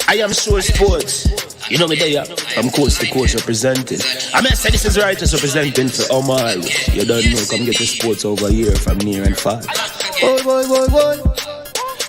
I am sure sports. You know me there. I'm coach to coach representing. I mean, I say this is righteous representing for Omar. You don't know, come get the sports over here from near and far. Boy.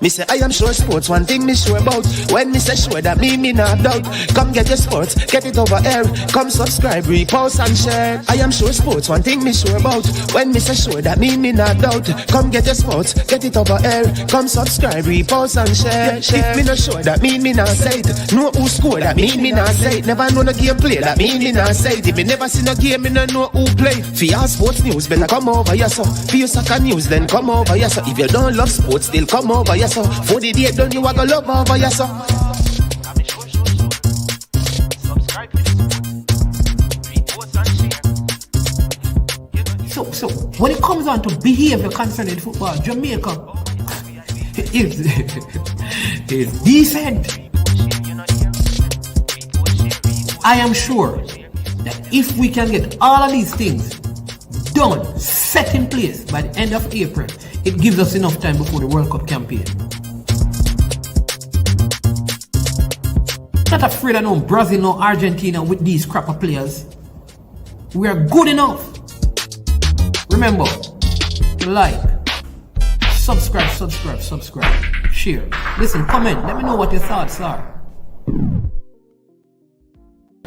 Me say I am sure sports, one thing me sure about. When me say sure, that me not doubt. Come get your sports, get it over here. Come subscribe, repost and share. I am sure sports, one thing me sure about. When me say sure, that me not doubt. Come get your sports, get it over here. Come subscribe, repost and share. If me not sure, that me not say it. Know who score, that me not say it. Never know no game play, that me not say it. If me never see no game, me no know who play. For your sports news, better come over here so. For your soccer news, then come over here so. If you don't love sports, still come over here so. For the day done, you are gonna love over here so. So when it comes on to behavior concerning football, Jamaica is decent. I am sure that if we can get all of these things done, set in place by the end of April, it gives us enough time before the World Cup campaign. Not afraid of no Brazil, no Argentina with these crap of players. We are good enough. Remember, like, subscribe, share. Listen, comment, let me know what your thoughts are.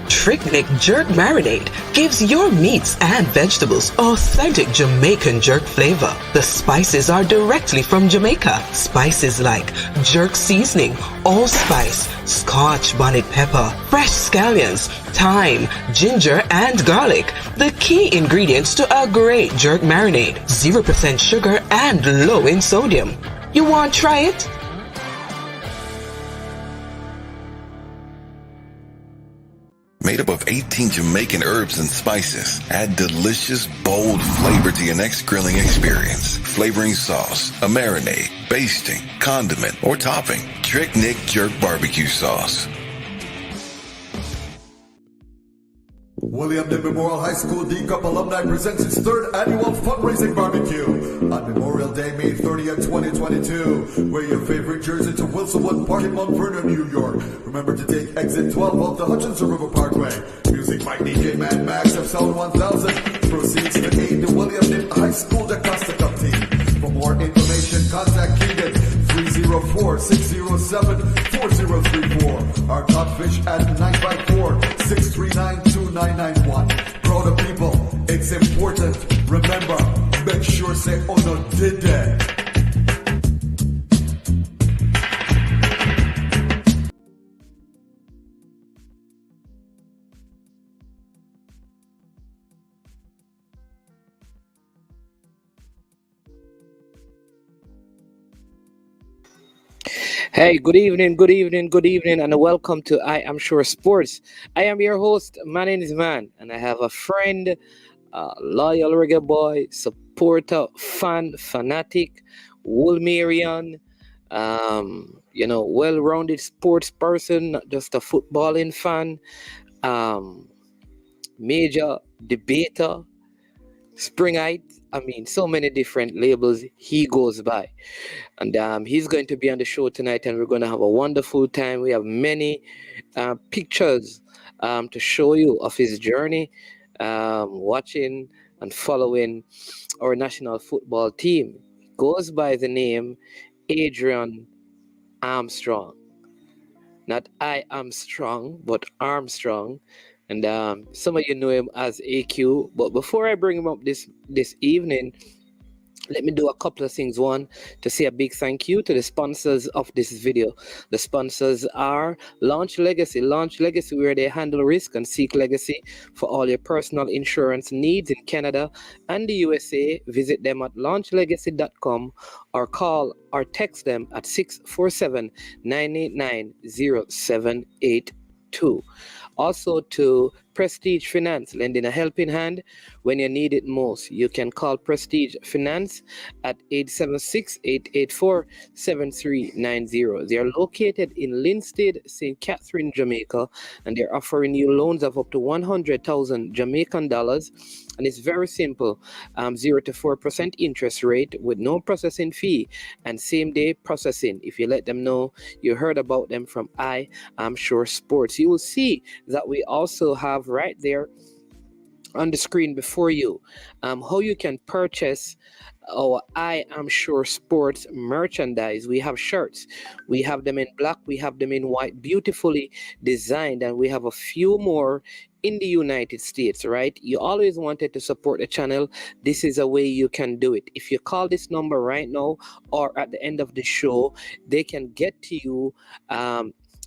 Trick Jerk Marinade gives your meats and vegetables authentic Jamaican jerk flavor. The spices are directly from Jamaica. Spices like jerk seasoning, allspice, Scotch bonnet pepper, fresh scallions, thyme, ginger, and garlic. The key ingredients to a great jerk marinade. 0% sugar and low in sodium. You want to try it? Made up of 18 Jamaican herbs and spices, add delicious, bold flavor to your next grilling experience. Flavoring sauce, a marinade, basting, condiment, or topping. Trick Jerk Barbecue Sauce. William N. Memorial High School D Cup Alumni presents its third annual fundraising barbecue on Memorial Day, May 30th, 2022. Wear your favorite jersey to Wilsonwood Park in Mount Vernon, New York. Remember to take exit 12 off the Hutchinson River Parkway. Music by DJ Mad Max of Sound 1000. Proceeds to aid the William N. High School Costa Cup team. For more information, contact Keegan 304-607-4034. Our Codfish at 954-639-2991. Proud of people, it's important. Remember, make sure say Ono did that. Hey, good evening, and welcome to I Am Sure Sports. I am your host. My name is Man, and I have a friend, loyal reggae boy, supporter, fanatic, Woolmerian, well-rounded sports person, not just a footballing fan, major debater, Springite. I mean, so many different labels he goes by. And he's going to be on the show tonight, and we're going to have a wonderful time. We have many pictures to show you of his journey, watching and following our national football team. He goes by the name Adrian Armstrong. Not I am strong, but Armstrong. And some of you know him as AQ. But before I bring him up this evening, let me do a couple of things. One, to say a big thank you to the sponsors of this video. The sponsors are Launch Legacy. Launch Legacy, where they handle risk and seek legacy for all your personal insurance needs in Canada and the USA. Visit them at launchlegacy.com or call or text them at 647-989-0782. Also to Prestige Finance, lending a helping hand when you need it most. You can call Prestige Finance at 876-884-7390. They are located in Linstead, St. Catherine, Jamaica, and they're offering you loans of up to 100,000 Jamaican dollars And it's very simple. 0 to 4% interest rate with no processing fee and same day processing. If you let them know you heard about them from I'm Sure Sports, you will see that we also have right there on the screen before you how you can purchase our I Am Sure Sports merchandise. We have shirts, we have them in black, we have them in white, beautifully designed, and we have a few more in the United States, right? You always wanted to support the channel. This is a way you can do it. If you call this number right now or at the end of the show, they can get to you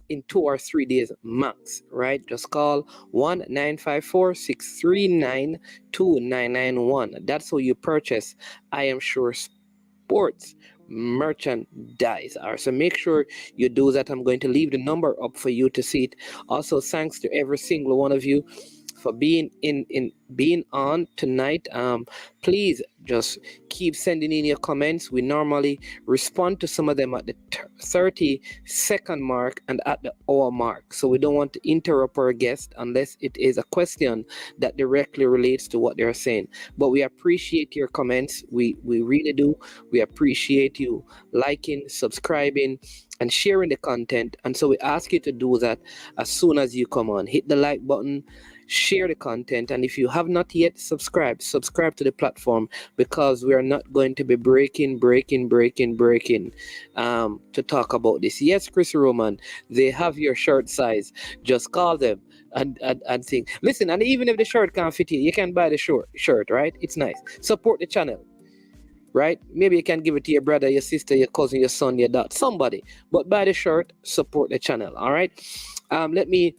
in 2 or 3 days max, right? Just call 1-954-639-2991. That's how you purchase I Am Sure Sports merchandise. All right, so make sure you do that. I'm going to leave the number up for you to see it. Also, thanks to every single one of you for being being on tonight. Please just keep sending in your comments. We normally respond to some of them at the 30-second mark and at the hour mark, so we don't want to interrupt our guest unless it is a question that directly relates to what they're saying. But we appreciate your comments. We really do. We appreciate you liking, subscribing, and sharing the content. And so we ask you to do that as soon as you come on. Hit the like button, share the content, and if you have not yet subscribe to the platform, because we are not going to be breaking to talk about this. Yes, Chris Roman, they have your shirt size. Just call them and think. Listen, and even if the shirt can't fit you can buy the shirt, right? It's nice. Support the channel, right? Maybe you can give it to your brother, your sister, your cousin, your son, your dad, somebody. But buy the shirt, support the channel, all right? Let me,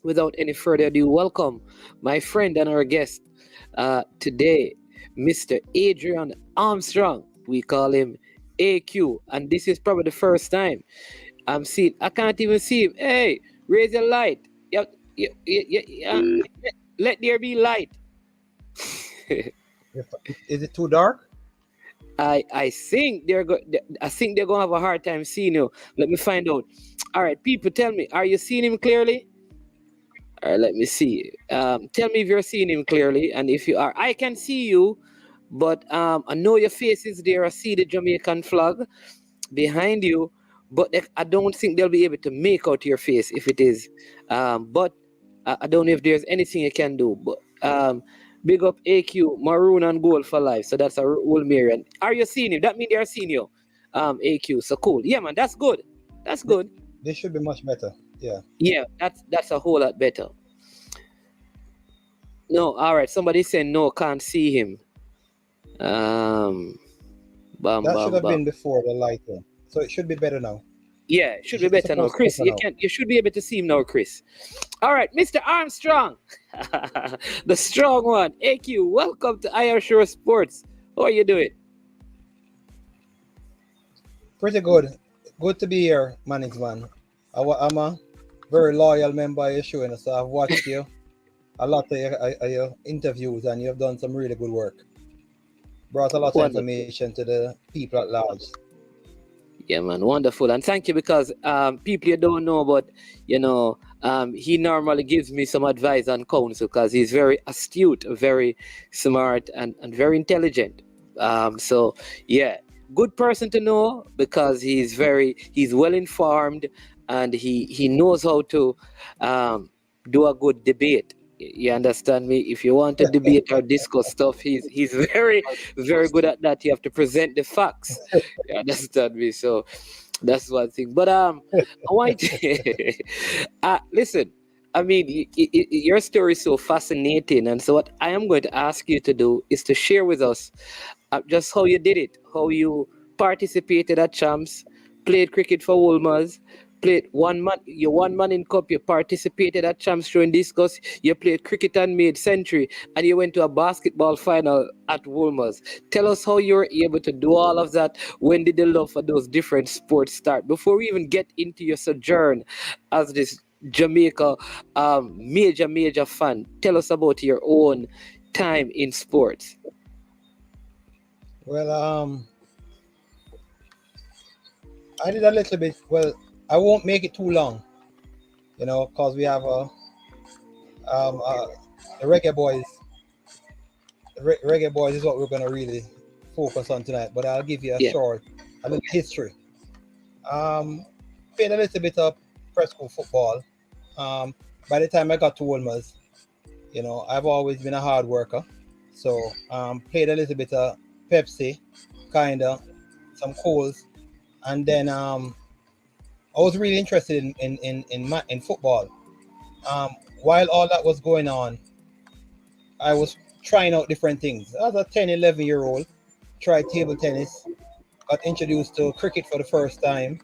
without any further ado, welcome my friend and our guest today, Mr. Adrian Armstrong. We call him AQ, and this is probably the first time I'm seeing. I can't even see him. Hey, raise your light. Yep. Let there be light. Is it too dark? I think they're gonna have a hard time seeing you. Let me find out. All right, people, tell me, are you seeing him clearly? All right, let me see. Tell me if you're seeing him clearly, and if you are, I can see you, but I know your face is there. I see the Jamaican flag behind you, but I don't think they'll be able to make out your face if it is. But I don't know if there's anything you can do. But big up AQ, maroon and gold for life. So that's a old Marion. Are you seeing him? That means they are seeing you. AQ. So cool. Yeah, man, that's good. That's good. This should be much better. Yeah. Yeah, that's a whole lot better. No, all right. Somebody saying no, can't see him. That should have been before the lighting, so it should be better now. Yeah, it should be better now, Chris. You should be able to see him now, Chris. All right, Mr. Armstrong, the strong one. AQ, welcome to I Am Sure Sports. How are you doing? Pretty good. Good to be here, Manningsman. I'm a very loyal member of your show, and so I've watched you a lot of your interviews, and you've done some really good work. Brought a lot of information to the people at large. Yeah, man, wonderful. And thank you, because people you don't know, but he normally gives me some advice on counsel, because he's very astute, very smart, and very intelligent. So yeah, good person to know, because he's well informed, and he knows how to do a good debate. You understand me? If you want to debate or discuss stuff, he's very, very good at that. You have to present the facts. You understand me? So that's one thing. But I want to listen. I mean, your story is so fascinating, and so what I am going to ask you to do is to share with us just how you did it, how you participated at Champs, played cricket for Wolmer's, played one man in cup, you participated at Champs throwing discus, you played cricket and made century, and you went to a basketball final at Wolmer's. Tell us how you were able to do all of that. When did the love for those different sports start? Before we even get into your sojourn as this Jamaica major fan, tell us about your own time in sports. Well, I did a little bit. Well, I won't make it too long, because we have the Reggae Boyz Reggae Boys is what we're going to really focus on tonight. But I'll give you a little history. Played a little bit of prep school football. By the time I got to Wolmer's, you know, I've always been a hard worker. So played a little bit of Pepsi, kinda, some Coles, and then I was really interested in football. While all that was going on, I was trying out different things. As a 10, 11-year-old, tried table tennis, got introduced to cricket for the first time.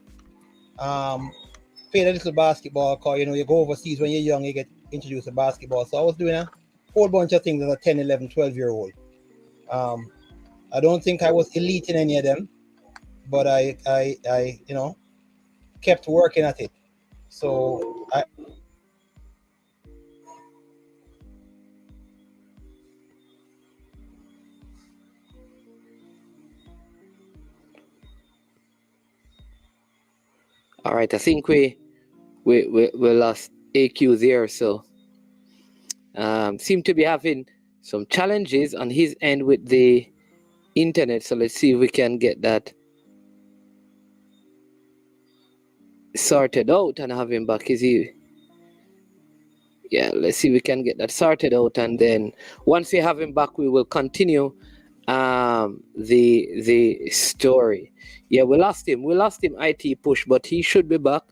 Played a little basketball, because, you know, you go overseas when you're young, you get introduced to basketball. So I was doing a whole bunch of things as a 10, 11, 12-year-old. I don't think I was elite in any of them, but I you know, kept working at it. So All right, I think we lost AQ there, so seem to be having some challenges on his end with the internet. So let's see if we can get that sorted out and have him back. Is he? Yeah, let's see if we can get that sorted out, and then once we have him back, we will continue the story. Yeah, we lost him IT push, but he should be back.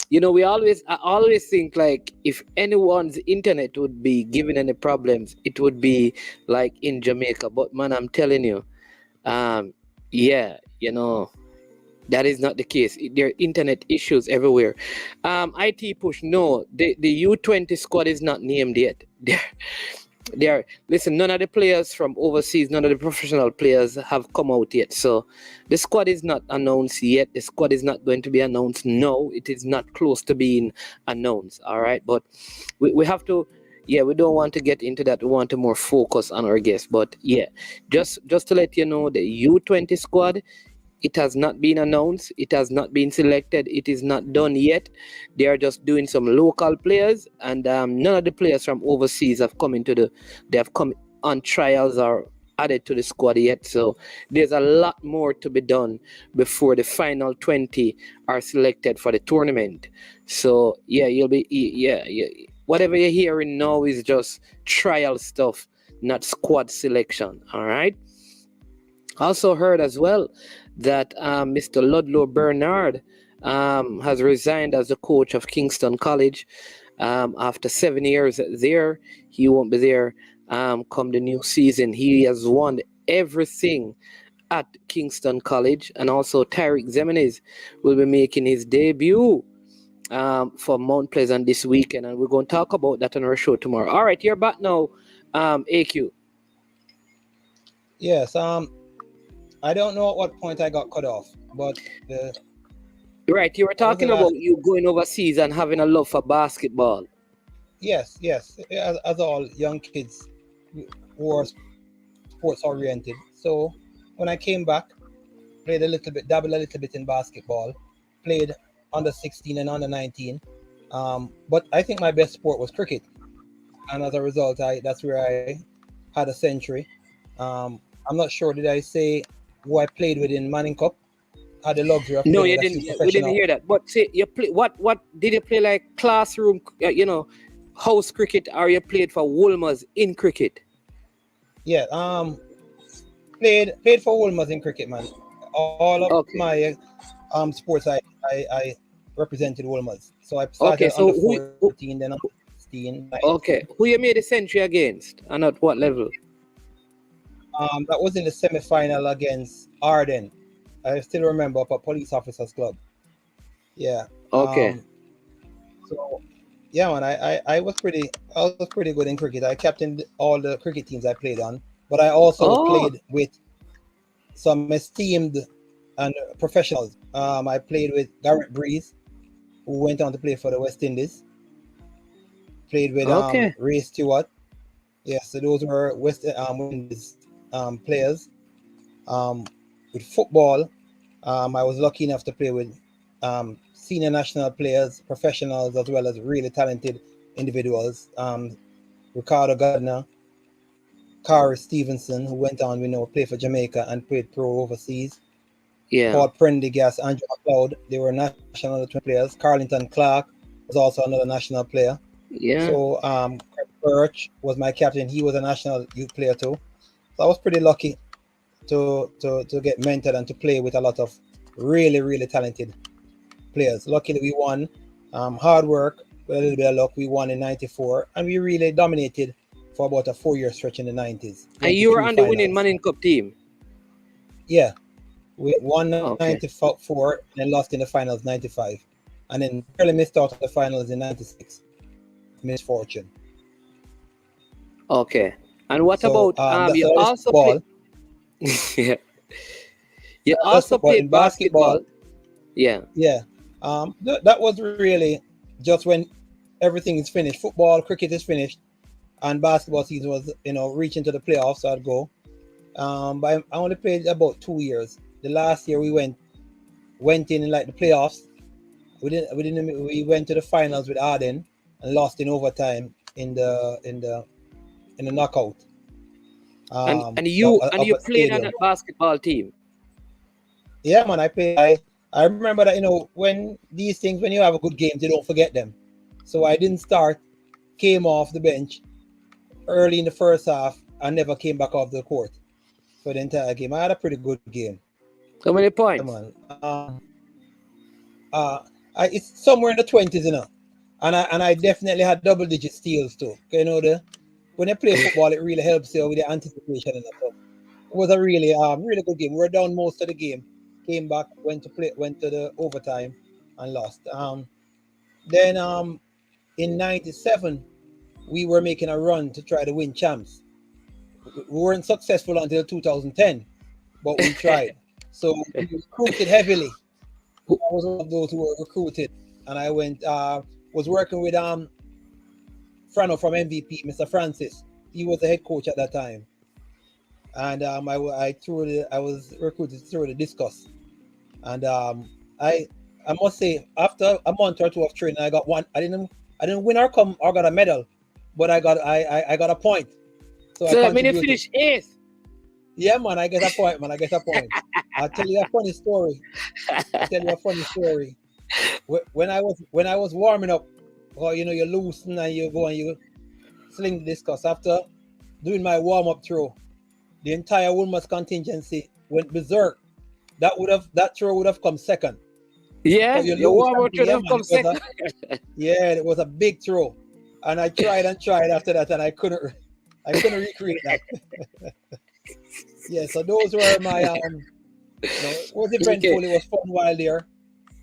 You know, I always think, like, if anyone's internet would be giving any problems, it would be like in Jamaica. But man, I'm telling you, yeah, you know, that is not the case. There are internet issues everywhere. IT push, no, the U20 squad is not named yet. Listen, none of the players from overseas, none of the professional players have come out yet. So the squad is not announced yet. The squad is not going to be announced. No, it is not close to being announced. All right. But we have to, we don't want to get into that. We want to more focus on our guests. But yeah, just to let you know, the U20 squad, it has not been announced. It has not been selected. It is not done yet. They are just doing some local players, and none of the players from overseas have come they have come on trials or added to the squad yet. So there's a lot more to be done before the final 20 are selected for the tournament. So yeah, whatever you're hearing now is just trial stuff, not squad selection. All right. Also heard as well that Mr. Ludlow Bernard has resigned as the coach of Kingston College. After 7 years there, he won't be there come the new season. He has won everything at Kingston College, and also Tyreek Zemenes will be making his debut for Mount Pleasant this weekend, and we're going to talk about that on our show tomorrow. All right, you're back now, AQ. Yes, I don't know at what point I got cut off, but right, you were talking about you going overseas and having a love for basketball. Yes, as all young kids who are sports oriented. So when I came back, dabbled a little bit in basketball, played under 16 and under 19. But I think my best sport was cricket, and as a result, that's where I had a century. I'm not sure, did I say who I played with in Manning Cup? Had the luxury of no, you didn't. We didn't hear that. But say you play. What did you play, like classroom? House cricket, or you played for Wolmer's in cricket? Yeah. Played for Wolmer's in cricket, man. All of my sports, I represented Wolmer's. So I started under 14, then under 16. 19. Okay. Who you made a century against, and at what level? That was in the semi-final against Arden. I still remember, up at Police Officers Club. Yeah. Okay. So yeah, man, I was pretty good in cricket. I captained all the cricket teams I played on, but I also played with some esteemed and professionals. I played with Garrett Breeze, who went on to play for the West Indies. Played with Ray Stewart. Yes, so those were West Indies players. With football, I was lucky enough to play with senior national players, professionals, as well as really talented individuals. Ricardo Gardner, Kari Stevenson, who went on, play for Jamaica and played pro overseas. Yeah. Paul Prendergast, Andrew McLeod, they were national players. Carlington Clark was also another national player. Yeah. So Craig Birch was my captain. He was a national youth player too. So I was pretty lucky to get mentored and to play with a lot of really, really talented players. Luckily, we won. Hard work, with a little bit of luck, we won in '94, and we really dominated for about a 4-year stretch in the '90s. And you were on the winning Manning Cup team? Yeah. We won 94 and then lost in the finals 95. And then barely missed out on the finals in 96. Misfortune. Okay. And what about you also played yeah. You also played basketball. Yeah. Yeah. That was really just when everything is finished. Football, cricket is finished, and basketball season was, reaching to the playoffs, so I'd go. But I only played about 2 years. The last year we went in like the playoffs. We went to the finals with Arden and lost in overtime in the knockout. And you played on that basketball team? Yeah, man, I played. I remember that, when these things, when you have a good game, you don't forget them. So I didn't start, came off the bench early in the first half, and never came back off the court for the entire game. I had a pretty good game. How many points? It's somewhere in the 20s, and I definitely had double-digit steals too. When you play football, it really helps you with the anticipation and stuff. It was a really good game. We were down most of the game, came back, went to the overtime, and lost. Then in '97, we were making a run to try to win champs. We weren't successful until 2010, but we tried. So we recruited heavily. I was one of those who were recruited, and I was working with Frano from MVP, Mr. Francis. He was the head coach at that time, and I was recruited through the discus, and I must say, after a month or two of training, I got one. I didn't win or got a medal, but I got a point. So I finished eighth. Yeah, man, I get a point, I'll tell you a funny story. When I was warming up, you loosen and you go and you sling the discus. After doing my warm-up throw, the entire Woolmer's contingency went berserk. That throw would have come second. Yeah, so your warm-up throw would have come second. It was a big throw. And I tried after that, and I couldn't recreate that. Yeah, so those were my it was eventful. It was fun while there.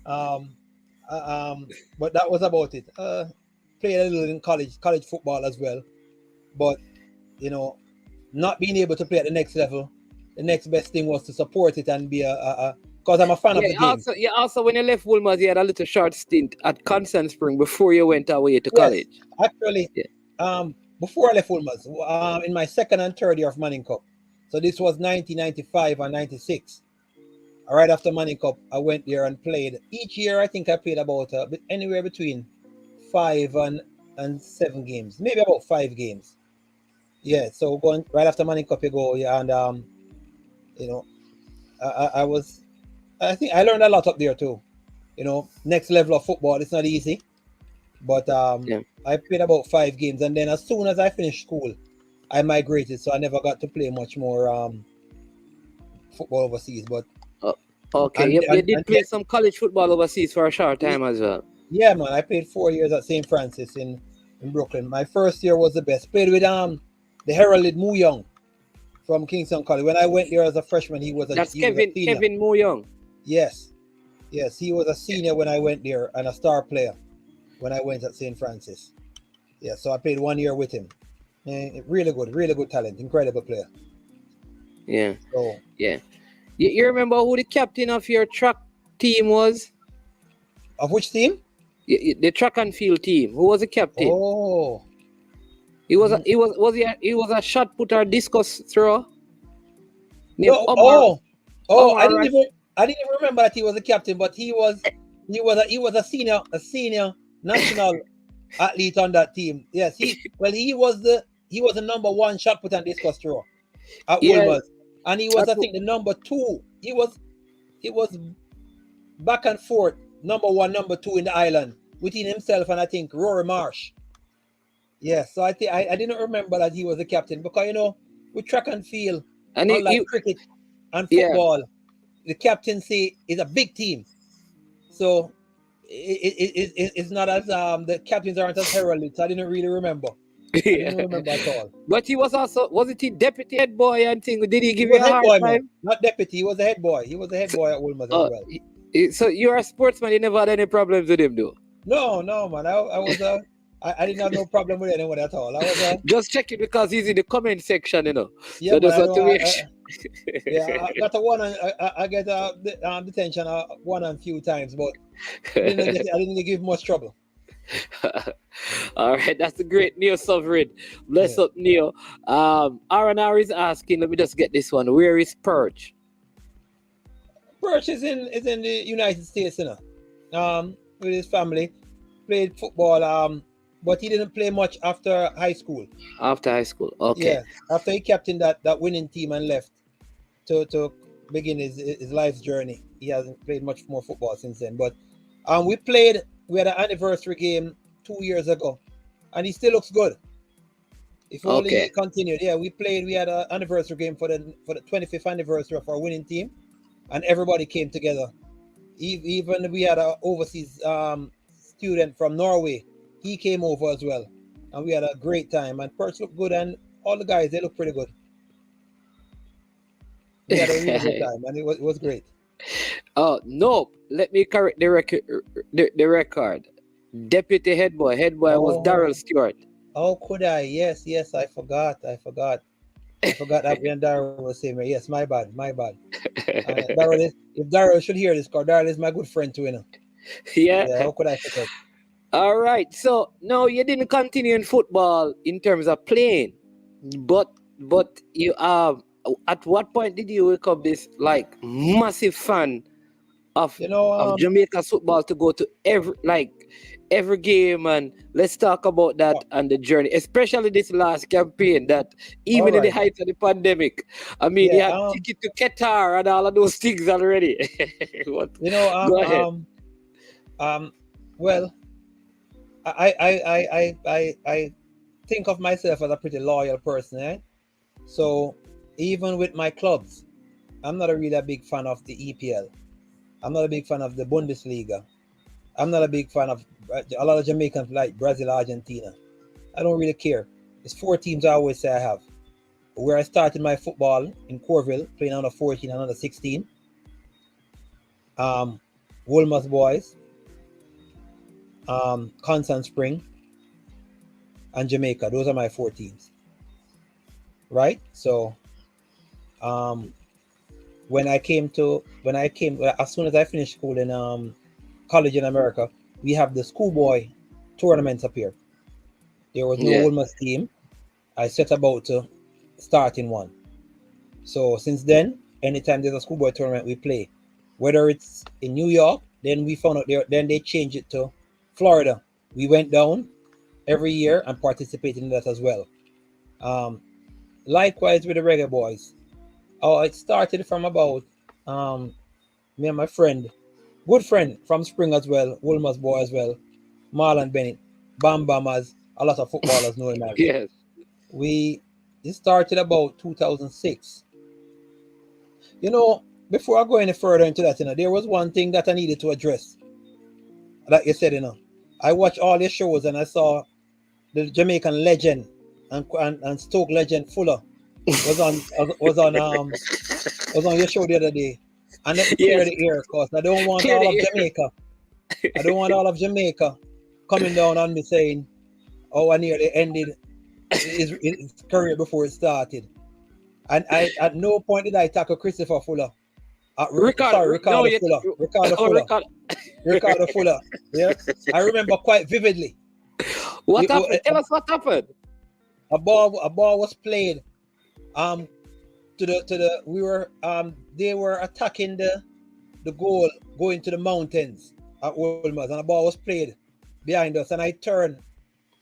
But that was about it. Played a little in college football as well. But not being able to play at the next level, the next best thing was to support it and be because I'm a fan of the game. Also when you left Woolmer's, you had a little short stint at Constant Spring before you went away to college. Actually, before I left Woolmer's, in my second and third year of Manning Cup. So this was 1995 and 96. Right after Manning Cup, I went there and played. Each year, I think I played about anywhere between 5 and 7 games, maybe about 5 games. Yeah, so going right after Manning Cup, you go, and I think I learned a lot up there too. Next level of football, it's not easy, but I played about 5 games, and then as soon as I finished school, I migrated, so I never got to play much more football overseas. But okay, you did play some college football overseas for a short time as well. Yeah, man, I played 4 years at St. Francis in Brooklyn. My first year was the best. Played with the heralded Moo Young from Kingston College. When I went there as a freshman, he was a Kevin Moo Young. Yes, he was a senior when I went there and a star player when I went at St. Francis. Yeah, so I played 1 year with him. Really good talent, incredible player. Yeah. So, yeah. You remember who the captain of your track team was? Of which team? The track and field team. Who was the captain? Oh. He was a shot putter, discus thrower. I didn't even remember that he was a captain, but he was a senior national athlete on that team. Yes, he was he was the number one shot put and discus thrower at Yeah. Wolmer's. And he was, I think, the number 2. He was back and forth, number 1, number 2 in the island, between himself and I think Rory Marsh. Yeah, so I think I didn't remember that he was the captain, because you know, with track and field, And unlike cricket and football, the captaincy is a big team. So it's not as the captains aren't as heralded. So I didn't really remember. I didn't remember at all. But he was also, wasn't he deputy head boy and thing? Did he give He you was a head hard boy, time? man. Not deputy. He was the head boy. He was the head boy at Wolmer's as well. So you're a sportsman. You never had any problems with him, though. No, man. I didn't have no problem with anyone at all. I was just checking because he's in the comment section, you know. Yeah, so just want to make sure. I got a one. I get detention one and few times, but I didn't give much trouble. All right, that's a great Neo Sovereign. Bless up, Neo. R&R is asking. Let me just get this one. Where is Perch? Perch is in the United States, you know. With his family, played football. But he didn't play much after high school. After high school, okay. Yeah, after he captained that winning team and left to begin his life's journey. He hasn't played much more football since then. But we had an anniversary game 2 years ago, and he still looks good. If only he continued. Yeah, we had an anniversary game for the 25th anniversary of our winning team, and everybody came together. Even we had an overseas student from Norway. He came over as well, and we had a great time. And Perch looked good, and all the guys, they look pretty good. We had a really good time, and it was great. Oh no! Let me correct the record. The record. Deputy head boy was Darrell Stewart. Oh, could I? Yes, I forgot. I forgot that when Darrell was saying, yes, my bad. Darrell, if Darrell should hear this, because Darrell is my good friend too, you know. Yeah. How could I forget? All right. So no, you didn't continue in football in terms of playing, but you at what point did you wake up this like massive fan of Jamaica football to go to every game? And let's talk about that and the journey, especially this last campaign that even in the height of the pandemic, I mean, they had ticket to Qatar and all of those things already. Go ahead. Well, I think of myself as a pretty loyal person, eh? So even with my clubs, I'm not really a big fan of the EPL. I'm not a big fan of the Bundesliga. I'm not a big fan of a lot of Jamaicans like Brazil, Argentina. I don't really care. It's 4 teams I always say I have. Where I started my football in Corville, playing under 14 and under 16. Wolmer's Boyz, Constant Spring, and Jamaica. Those are my 4 teams. Right? So when I came, as soon as I finished school in college in America, we have the schoolboy tournaments up here. There was no Wolmer's team. I set about to start in one. So since then, anytime there's a schoolboy tournament, we play. Whether it's in New York, then we found out then they changed it to Florida. We went down every year and participated in that as well. Likewise with the Reggae Boys. It started from about me and my friend, good friend from Spring as well, Wolmer's boy as well, Marlon Bennett, Bam Bam, as a lot of footballers know him. Yes. It started about 2006. You know, before I go any further into that, there was one thing that I needed to address. Like you said, I watched all your shows and I saw the Jamaican legend and Stoke legend Fuller was on your show the other day. And let me clear the air, because I don't want all of Jamaica. I don't want all of Jamaica coming down on me saying, I nearly ended his career before it started. And at no point did I tackle Christopher Fuller. Ricardo Fuller. Yeah, I remember quite vividly. What happened? Tell us what happened. A ball was played. They were attacking the goal going to the mountains at Wolmer's, and the ball was played behind us, and I turned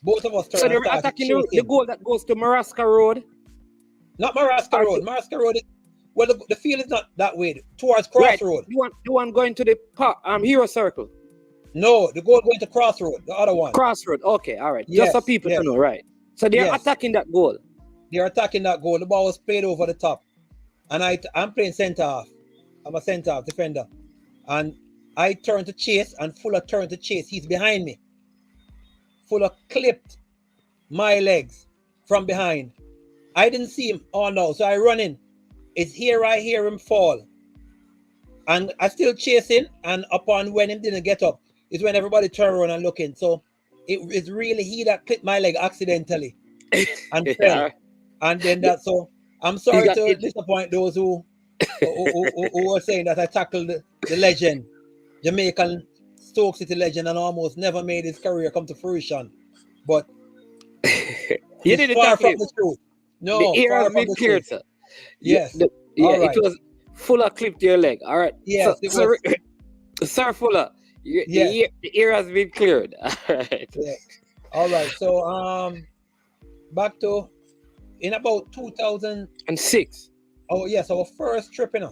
Both of us So turned they're and started attacking chasing. the goal that goes to Maraska Road. Not Maraska Road. Maraska Road, well, the field is not that way. Towards Right. Crossroad. The one going to the Hero Circle. No, the goal going to Crossroad, the other one. Crossroad. Okay, all right. Yes, Just so people yes. to know, right? So they're Yes. attacking that goal. They're attacking that goal. The ball was played over the top. And I'm playing centre half. I'm a centre half defender. And I turned to chase, and Fuller turned to chase. He's behind me. Fuller clipped my legs from behind. I didn't see him. Oh no. So I run in. It's here I hear him fall. And I still chasing, and upon when him didn't get up, is when everybody turn around and looking. So it's really he that clipped my leg accidentally and fell. And then that, so I'm sorry to disappoint those who were saying that I tackled the legend, Jamaican Stoke City legend, and almost never made his career come to fruition. But you didn't far tackle from him. the truth. No, The ear far has from been the cleared, truth. sir. Yes. Yeah, right. it was Fuller clipped your leg. All right. Yes, it was. Sir Fuller, Yes. the ear has been cleared. All right. Yeah. All right. So back to in about 2006. Oh yes, our first trip, I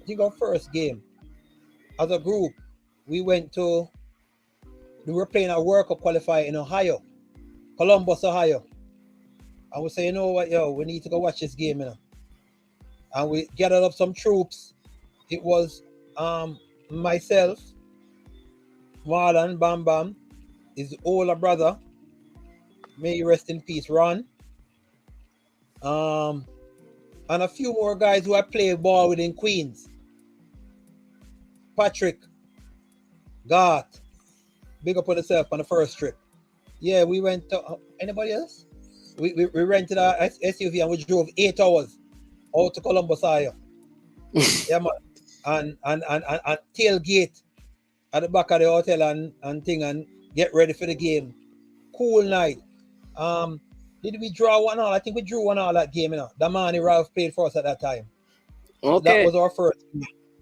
think our first game as a group, we were playing a World Cup qualifier in Ohio, Columbus, Ohio. And we say, you know what, we need to go watch this game, And we gathered up some troops. It was myself, Marlon Bam Bam, his older brother, may he rest in peace, Ron. And a few more guys who I played ball with in Queens. Patrick, Garth, big up on yourself on the first trip. Yeah, we went to, anybody else? We rented a SUV and we drove 8 hours out to Columbus, Ohio. Yeah, man. And tailgate at the back of the hotel and thing and get ready for the game. Cool night. Did we draw 1-1? I think we drew 1-1 that game, Damani Ralph played for us at that time. Okay. That was our first.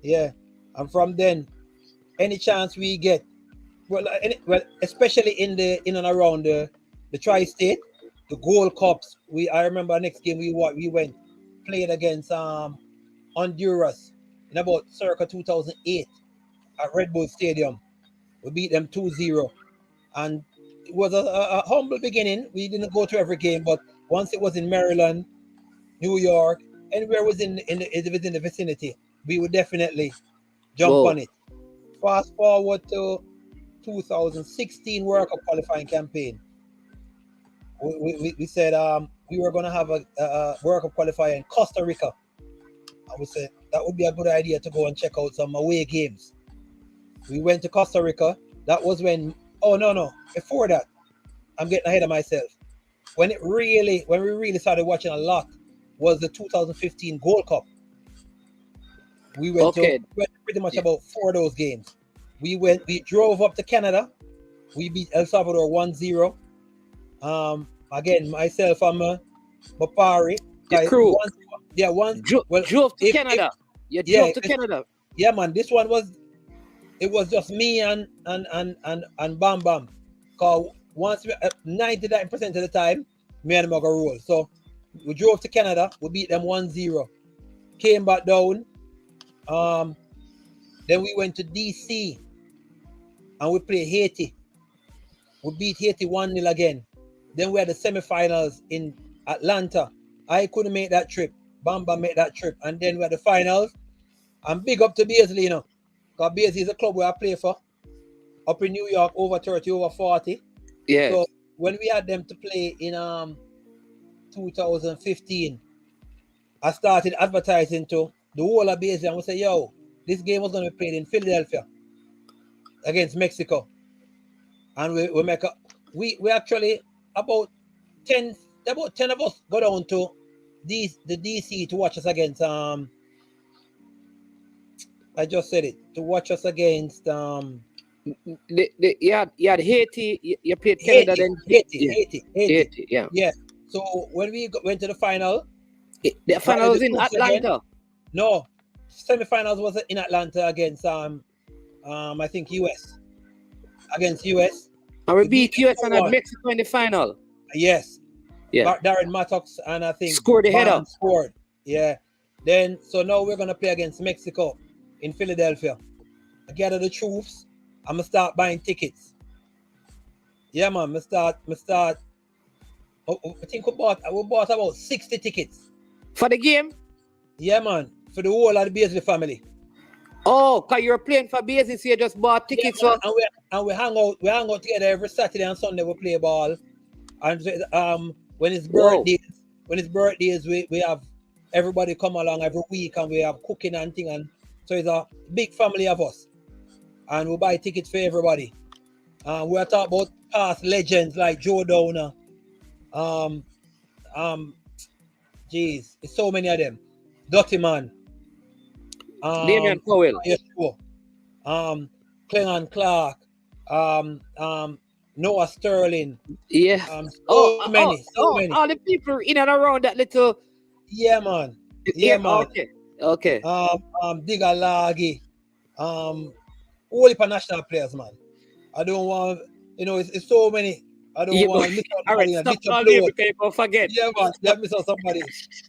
Yeah. And from then, any chance we get, well, especially in and around the tri-state, the Gold Cups. I remember our next game we went played against Honduras in about circa 2008 at Red Bull Stadium. We beat them 2-0, and it was a humble beginning. We didn't go to every game, but once it was in Maryland, New York, anywhere within the vicinity, we would definitely jump on it. Fast forward to 2016 World Cup qualifying campaign. We said we were going to have a World Cup qualifier in Costa Rica. I would say that would be a good idea to go and check out some away games. We went to Costa Rica. That was when, before that, I'm getting ahead of myself. When we really started watching a lot was the 2015 Gold Cup. We went to pretty much about 4 of those games. We drove up to Canada. We beat El Salvador 1-0. Again, myself and Mapari. The crew. Drove to Canada. Drove to Canada. Yeah, man. This one it was just me and Bam Bam. Cause once 99% of the time, me and him go roll. So we drove to Canada. We beat them 1-0. Came back down. Then we went to DC and we played Haiti. We beat Haiti 1-0 again. Then we had the semifinals in Atlanta. I couldn't make that trip. Bamba made that trip. And then we had the finals. And big up to Beasley, Because Beasley is a club where I play for. Up in New York, over 30, over 40. Yeah. So when we had them to play in 2015, I started advertising to the whole of Beasley and we say, yo, this game was going to be played in Philadelphia against Mexico. And we actually about 10 of us go down to the DC to watch us against I just said it, to watch us against you had Haiti, you played Canada, then Haiti. Yeah. So when we went to the final, the final was in Atlanta. No, semifinals was in Atlanta against I think US. Against US. And we We beat beat them US and had 2-1. Mexico in the final. Yes. Yeah. Darren Mattox and I think Scored the header. Barnes scored. Yeah. Then so now we're gonna play against Mexico in Philadelphia. I gather the troops. I'm gonna start buying tickets. Yeah, man. Me start. I think we bought about 60 tickets. For the game? Yeah, man. For the whole of the Beasley family. Oh, because you're playing for Boyz, so you just bought Yeah, tickets man, for. and we hang out together every Saturday and Sunday. We play ball, and when it's birthdays, we have everybody come along every week, and we have cooking and thing, and so it's a big family of us, and we buy tickets for everybody. We're talking about past legends like Joe Downer, geez, it's so many of them. Dirty Man, Damian Powell. yes, sure. Clennon Clark, Noah Sterling, Yeah. so many. All the people in and around that little. Yeah, man. Yeah, man. Okay. Digger Lagi, all the national players, man. I don't want, it's so many. I don't Yeah, want to miss out all right, somebody and stop all disappear. the people forget. Yeah, man. Yeah, miss out somebody.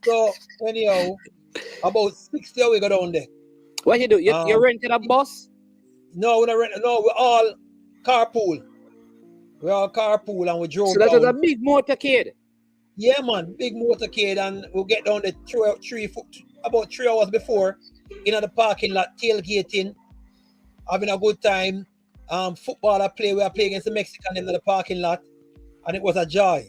So anyhow, about 60 we go down there. What you do? You rented a bus? No, we're not renting. No, we're all carpool. We all carpool and we drove So that was a down. big motorcade. Yeah, man, big motorcade, and we'll get down there about 3 hours before in the parking lot, tailgating, having a good time. Footballer play, we are playing against the Mexican in the parking lot, and it was a joy.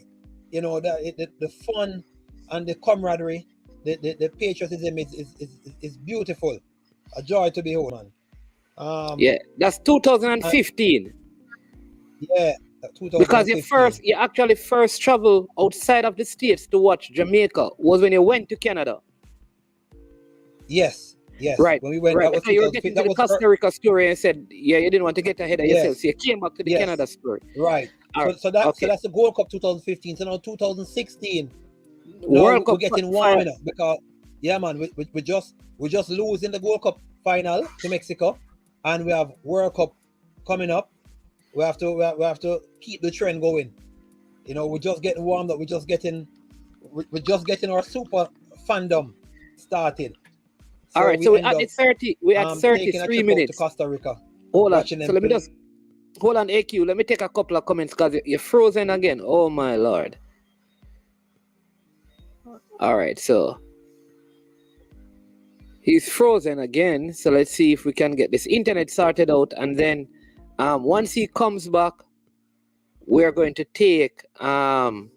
The fun and the camaraderie, the patriotism is beautiful. A joy to behold, man. Yeah, that's 2015. Yeah, 2015. Because you actually first travel outside of the States to watch Jamaica was when you went to Canada. Yes. Right. When we went, right. that was So you were getting to the Costa Rica story and said, yeah, you didn't want to get ahead of yourself. So you came back to the Canada story. Right. So that's the Gold Cup 2015. So now 2016. World Cup we're getting warm enough because man, we just losing the Gold Cup final to Mexico, and we have World Cup coming up. We have to keep the trend going. We're just getting warmed up. We're just getting our super fandom started. All right, so we're at 33 minutes. To Costa Rica. Hold on. So let me just hold on, AQ. Let me take a couple of comments because you're frozen again. Oh my lord. All right, so he's frozen again. So let's see if we can get this internet sorted out, and then once he comes back, we're going to take some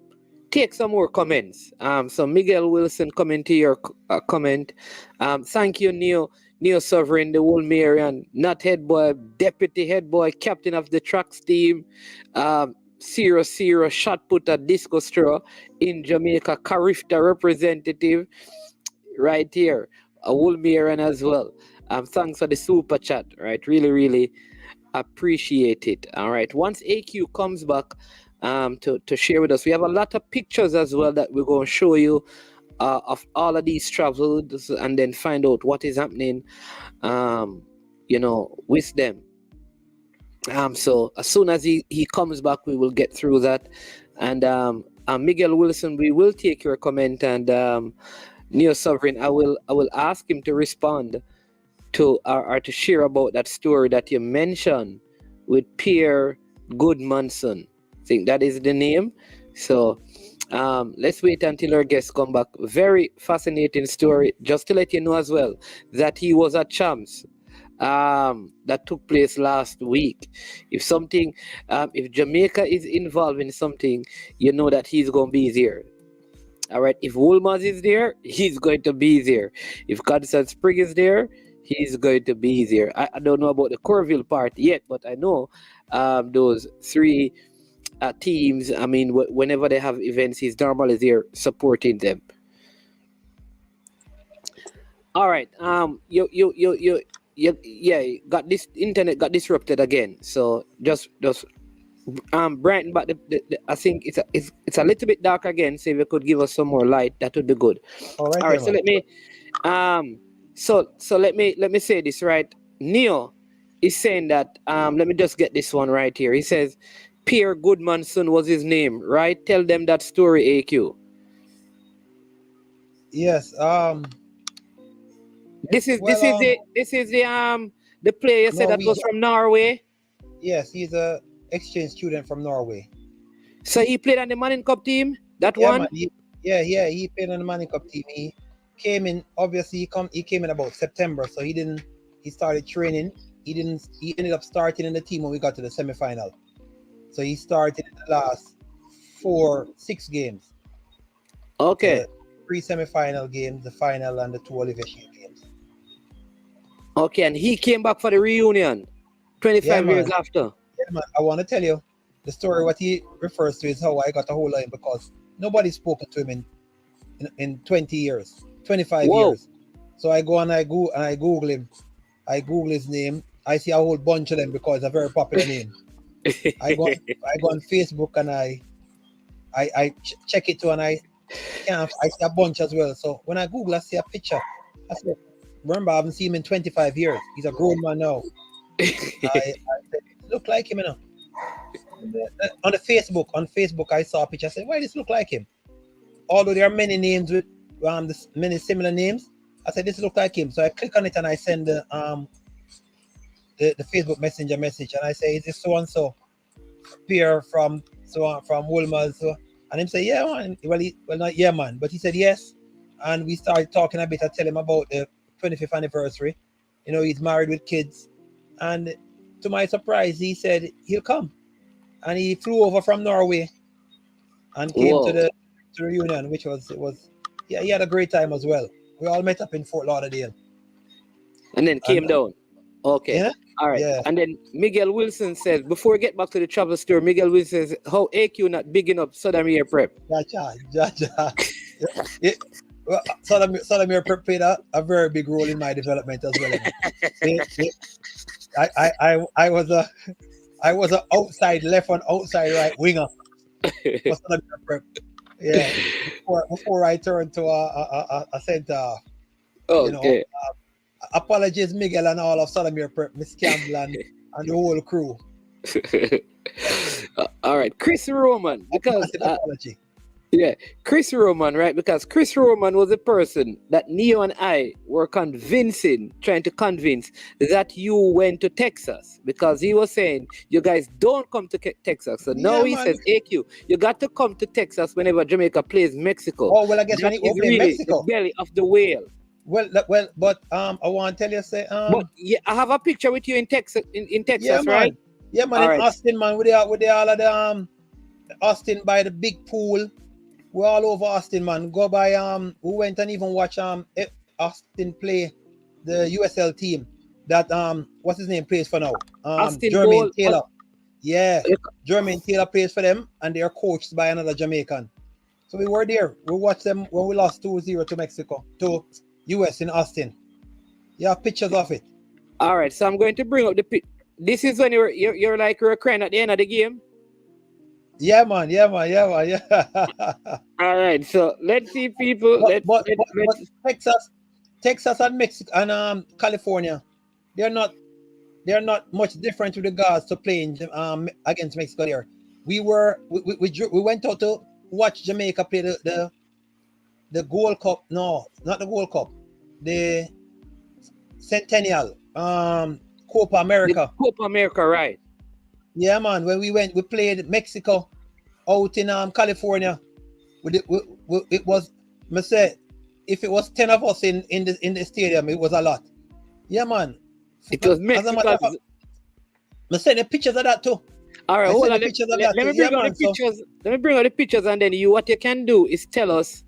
more comments. So Miguel Wilson coming to your comment. Thank you, Neo Sovereign, the whole Marian, not head boy, deputy head boy, captain of the tracks team. 0 shot putter, disco straw in Jamaica, Carifta representative right here. A whole Marian as well. Thanks for the super chat, right? Really, really appreciate it. All right. Once AQ comes back to share with us, we have a lot of pictures as well that we're going to show you of all of these travels, and then find out what is happening with them. So as soon as he comes back, we will get through that. And Miguel Wilson, we will take your comment, and Neo Sovereign, I will ask him to respond to or to share about that story that you mentioned with Pierre Goodmanson. I think that is the name. So let's wait until our guests come back. Very fascinating story. Just to let you know as well that he was at Champs that took place last week. If Jamaica is involved in something, you know that he's going to be there. All right. If Woolmaz is there, he's going to be there. If Godson Spring is there, he's going to be there. I don't know about the Corville part yet, but I know those three teams. I mean, whenever they have events, he's normally there supporting them. All right. Got this internet got disrupted again. So just brighten back I think it's a little bit dark again. So if you could give us some more light, that would be good. All right. So let me so let me say this, right. Neo is saying that let me just get this one right here. He says Pierre Goodmanson was his name, right? Tell them that story, AQ. Yes. This is Well, the player you said that was from Norway. Yes, he's a exchange student from Norway. So he played on the Manning Cup team. That Yeah, one. man, he played on the Manning Cup team. He came in. Obviously, he came in about September, so he didn't. He started training. He ended up starting in the team when we got to the semifinal. So he started in the last 6 games. Okay. The 3 semifinal games, the final, and the 2 Olivier Shield games. Okay, and he came back for the reunion 25 years after. Yeah, man. I want to tell you the story. What he refers to is how I got a hold of him, because nobody's spoken to him in 20 years, 25 years. So I go and I Google him. I Google his name. I see a whole bunch of them because it's a very popular name. I go on Facebook and I check it too, and I see a bunch as well. So when I Google, I see a picture. I said, remember, I haven't seen him in 25 years. He's a grown man now. I said, look like him, you know. On Facebook, I saw a picture. I said, why does this look like him? Although there are many names with many similar names, I said, this look like him. So I click on it and I send the Facebook Messenger message, and I say, is this so and so Pierre from Wolmer's? So, and him say, yeah, man. Well, not yeah, man, but he said yes. And we started talking a bit. I tell him about the 25th anniversary. You know, he's married with kids, and to my surprise, he said he'll come, and he flew over from Norway and came to the reunion, which he had a great time as well. We all met up in Fort Lauderdale, and then came down. Okay. Yeah? All right. Yeah. And then Miguel Wilson says, before we get back to the travel story, Miguel Wilson says, how AQ not bigging up Sodomir Prep? Sodomir Prep played a very big role in my development as well. I was an outside left and outside right winger for Sodomir Prep. Yeah. Before I turned to a center. Okay. You know, apologies, Miguel, and all of Sodomir Prep, Miss Campbell, and the whole crew. All right, Chris Roman, because apology. Yeah, Chris Roman, right? Because Chris Roman was a person that Neo and I were trying to convince that you went to Texas, because he was saying you guys don't come to Texas. So now he says, AQ, you got to come to Texas whenever Jamaica plays Mexico. Oh, well, I guess when he really Mexico. The belly of the whale. Well, but I want to tell you, but yeah, I have a picture with you in Texas, in Texas, yeah, right? Yeah, man, in Austin, man, with all of the Austin by the big pool. We're all over Austin, man. Go by we went and even watch Austin play the USL team that what's his name plays for now? Jermaine Taylor. Yeah, Jermaine Taylor plays for them, and they're coached by another Jamaican. So we were there. We watched them when we lost 2-0 to Mexico, to US in Austin. You have pictures of it. All right, so I'm going to bring up the this is when you're like you're crying at the end of the game. Yeah, man. All right, so let's see, people. But Texas and Mexico and California, they're not much different with regards to playing against Mexico. There, we went out to watch Jamaica play the Gold Cup. No, not the Gold Cup. The Centennial Copa America. The Copa America, right? Yeah, man. When we played Mexico out in California. It was, I say, if it was 10 of us in the stadium, it was a lot. Yeah, man. It was Mexico. I send the pictures of that too. All right, hold on. Let me bring out the pictures. Let me bring out the pictures, and then what you can do is tell us,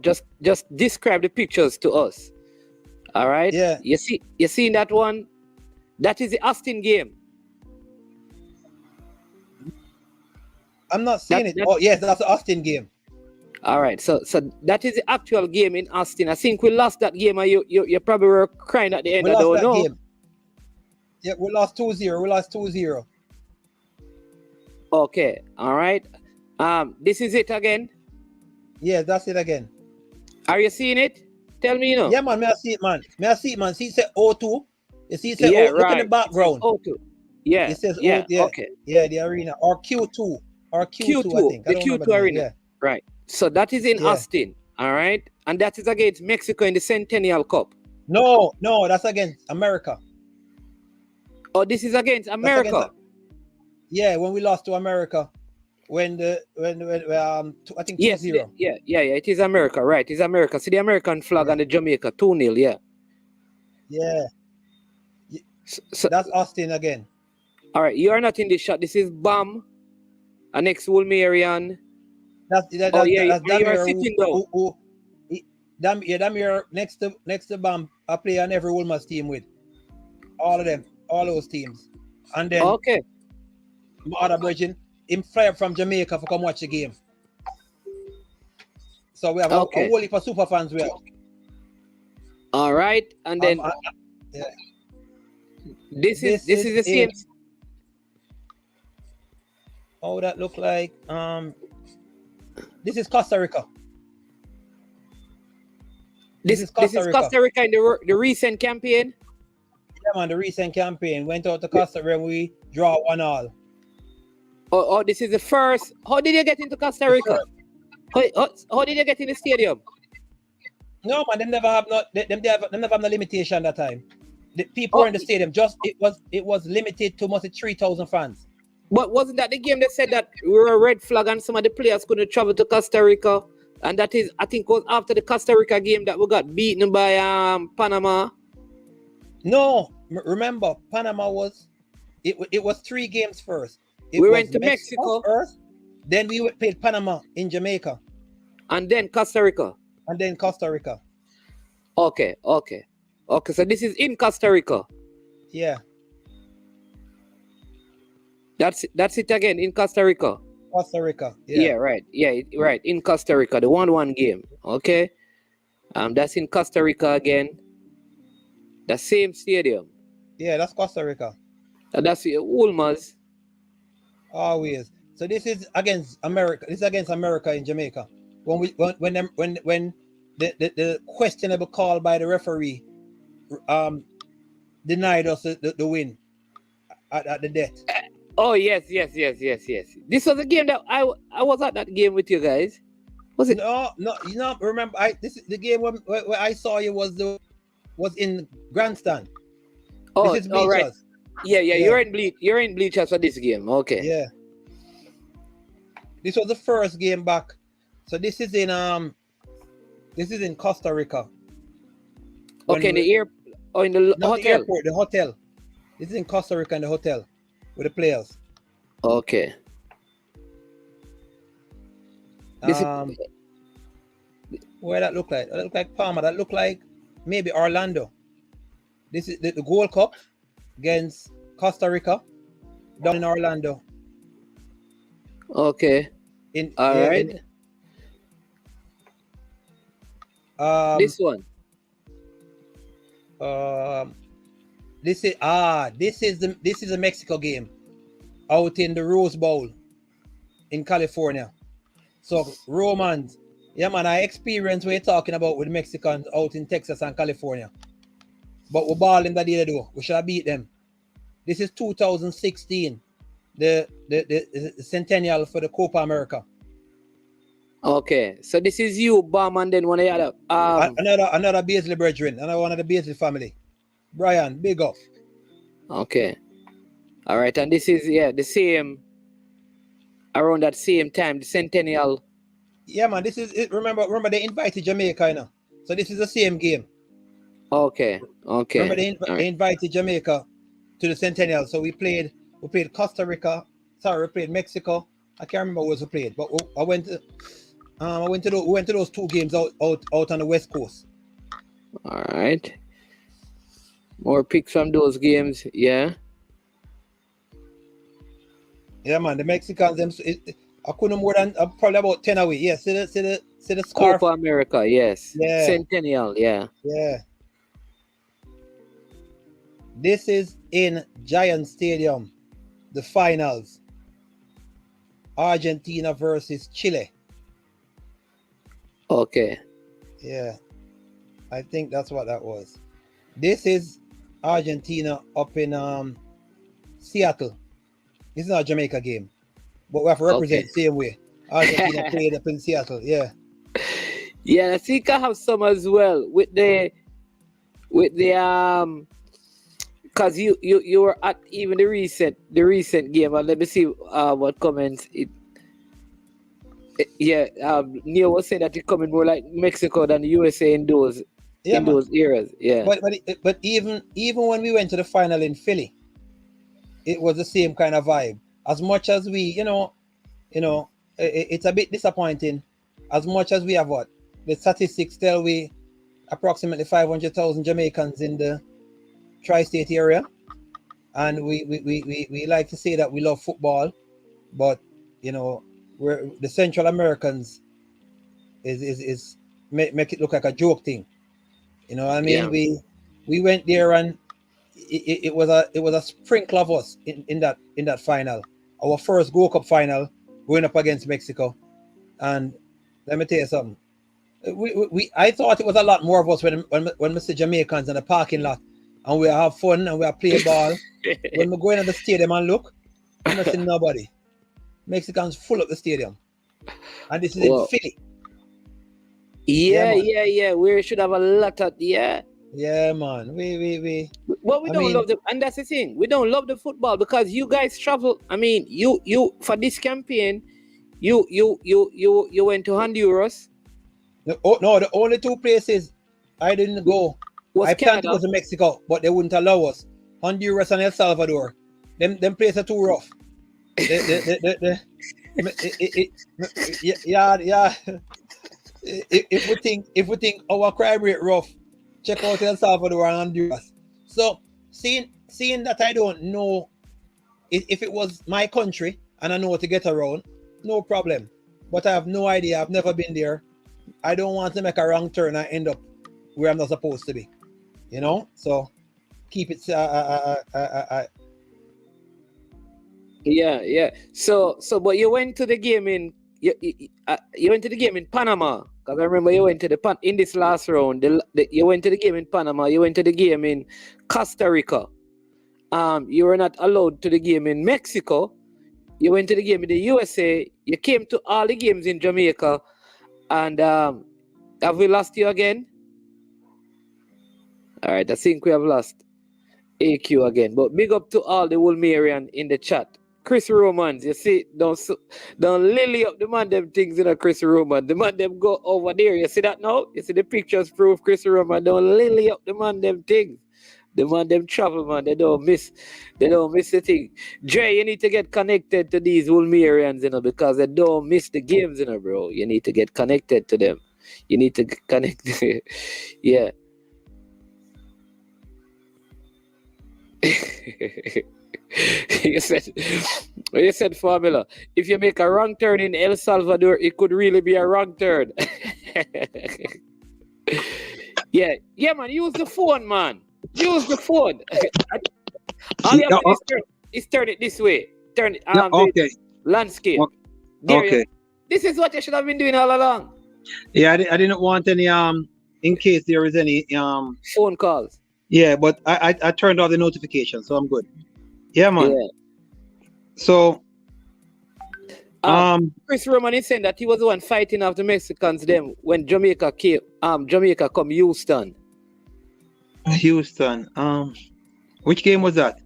just describe the pictures to us. All right. Yeah. You seen that one? That is the Austin game. I'm not seeing it. Oh, yes, that's the Austin game. All right, so that is the actual game in Austin. I think we lost that game, and you probably were crying at the end. We lost that game. Yeah, we lost 2-0. Okay, all right. This is it again? Yeah, that's it again. Are you seeing it? Tell me, Yeah, man, may I see it, man. See, it say O2. You see, it say O2. Look in the background. O2. Yeah. It says Yeah. yeah, Okay. yeah, the arena or Q2 or Q2, I Q2, think. I the don't Q2 remember the name. arena. Yeah, Right. So that is in yeah. Austin. All right. And that is against Mexico in the Centennial Cup. No, that's against America. Oh, this is against That's against America. yeah, when we lost to America, when I think 2-0. Yes. Yeah. It is America. Right. It is America. See the American flag on the Jamaica 2-0. Yeah. Yeah, So, that's Austin again. all right. You are not in this shot. This is Bam. And next Wolmerian. That's You are Damir sitting down. Damir next to Bam. I play on every Wolmer's team with all of them, all those teams, and then Okay. my other brethren, him fly up from Jamaica for come watch the game. So we have a whole heap of super fans. We have. All right, and then yeah. this is the same. Oh, that look like this is Costa Rica. This is Costa Rica in the recent campaign. Yeah, man, the recent campaign went out to Costa Rica and we draw 1-1. Oh, this is the first. How did you get into Costa Rica? How did you get in the stadium? No, man, them never have no limitation that time. The people were in the stadium. Just it was limited to mostly 3,000 fans. But wasn't that the game that said that we were a red flag and some of the players couldn't travel to Costa Rica? And that is, I think, was after the Costa Rica game that we got beaten by Panama. No, remember Panama was it was 3 games first. We went to Mexico first, then we played Panama in Jamaica, and then Costa Rica. Okay. So this is in Costa Rica. Yeah. That's it again in Costa Rica. Costa Rica. Yeah, right. Yeah, right. In Costa Rica, the 1-1 game. Okay. That's in Costa Rica again. The same stadium. Yeah, that's Costa Rica. And that's Wolmer's. Always. So this is against America. This is against America in Jamaica. When the questionable call by the referee denied us the win at the death. Oh yes. This was a game that I was at that game with you guys. Was it? No. You know, remember this is the game where I saw you was in grandstand. Oh, this is all right. Yeah. You're in bleachers for this game. Okay. Yeah. This was the first game back. So this is in Costa Rica. Okay, in the hotel. The airport, the hotel. This is in Costa Rica in the hotel with the players. Okay. Where that look like? That look like Palma. That look like maybe Orlando. This is the Gold Cup against Costa Rica down in Orlando. Okay. All right. This one. This is a Mexico game out in the Rose Bowl in California. So Romans, yeah man, I experience what you're talking about with Mexicans out in Texas and California. But we're balling that they do. We should have beat them. This is 2016, the centennial for the Copa America. Okay, so this is you, Bam, and then one of the other another Beasley brethren, another one of the Beasley family. Brian, big up. Okay. All right, and this is the same around that same time, the centennial. Yeah, man, this is it. Remember they invited Jamaica, you know. So this is the same game. Okay. Remember they invited Jamaica to the centennial. So we played Costa Rica. Sorry, we played Mexico. I can't remember what we played, but we went to those 2 games out on the West Coast. All right. More picks from those games, yeah. Yeah, man. The Mexicans, I couldn't more than probably about 10 away. Yeah, see the scarf. Copa America, yes. Yeah. Centennial, yeah. Yeah. This is in Giant Stadium, the finals. Argentina versus Chile. Okay. Yeah. I think that's what that was. This is Argentina up in Seattle. It's not a Jamaica game, but we have to represent the same way. Argentina played up in Seattle, yeah. Yeah, I think I have some as well with the because you were at even the recent game. And let me see what comments it. Neil was saying that it's coming more like Mexico than the USA in those those eras. Yeah. But even when we went to the final in Philly, it was the same kind of vibe. As much as we, it's a bit disappointing. As much as we have the statistics tell we approximately 500,000 Jamaicans in the tri-state area, and we like to say that we love football, but we're the Central Americans is make it look like a joke thing. You know what I mean? Yeah. We went there and it was a sprinkle of us in that final. Our first Gold Cup final going up against Mexico. And let me tell you something. I thought it was a lot more of us when we see Jamaicans in the parking lot and we have fun and we play ball. When we go into the stadium and look, we don't see nobody. Mexicans full up the stadium. And this is in Philly. Yeah. We should have a lot of Yeah, man. We don't love the, and that's the thing. We don't love the football because you guys travel. I mean, you for this campaign, you went to Honduras. No, the only two places I didn't go. I planned to go to Mexico, but they wouldn't allow us. Honduras and El Salvador. Them places are too rough. Yeah. If we think our crime rate rough, check out El Salvador and Honduras. So seeing that I don't know if it was my country and I know how to get around, no problem. But I have no idea. I've never been there. I don't want to make a wrong turn and end up where I'm not supposed to be. So keep it. Yeah. So, but you went to the game in you went to the game in Panama. Because I remember you went to in this last round. You went to the game in Panama. You went to the game in Costa Rica. You were not allowed to the game in Mexico. You went to the game in the USA. You came to all the games in Jamaica. And have we lost you again? All right, I think we have lost AQ again. But big up to all the Wolmerian in the chat. Chris Romans, you see, don't lily up the man them things in a Chris Roman. The man them go over there. You see that now? You see the pictures prove Chris Roman. Don't lily up the man them things. The man them travel, man. They don't miss the thing. Dre, you need to get connected to these Wolmerians, because they don't miss the games, bro. You need to get connected to them. You need to connect. Yeah. You said formula. If you make a wrong turn in El Salvador, it could really be a wrong turn. Yeah, man. Use the phone, man. Use the phone. All you have to do is turn it this way. Turn it. Okay. Landscape. Okay. This is what you should have been doing all along. Yeah, I didn't want any in case there is any phone calls. Yeah, but I turned off the notification, so I'm good. Yeah, man. Yeah. So Chris Roman is saying that he was the one fighting off the Mexicans them when Jamaica came. Jamaica come Houston. Which game was that?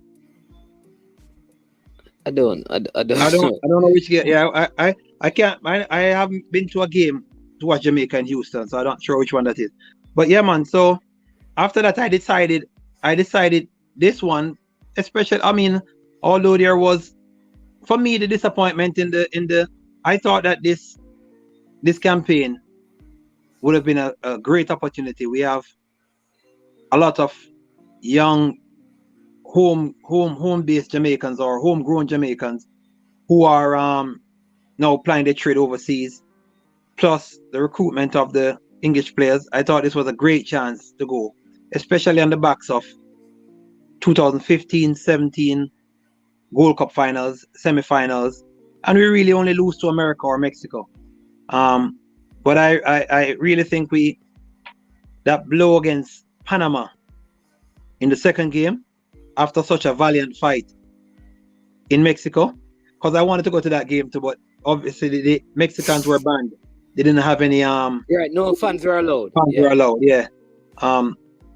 I don't know which game. Yeah, I can't. I haven't been to a game to watch Jamaica and Houston, so I'm not sure which one that is. But yeah, man. So after that, I decided this one, especially. I mean, although there was, for me, the disappointment in the. I thought that this campaign would have been a great opportunity. We have a lot of young home-based Jamaicans or homegrown Jamaicans who are now playing their trade overseas, plus the recruitment of the English players. I thought this was a great chance to go, especially on the backs of 2015, 17 Gold Cup finals, semi-finals, and we really only lose to America or Mexico. But I really think that blow against Panama in the second game, after such a valiant fight, in Mexico because I wanted to go to that game too, but obviously the Mexicans were banned. They didn't have any Right, no fans were allowed. fans were allowed. Yeah.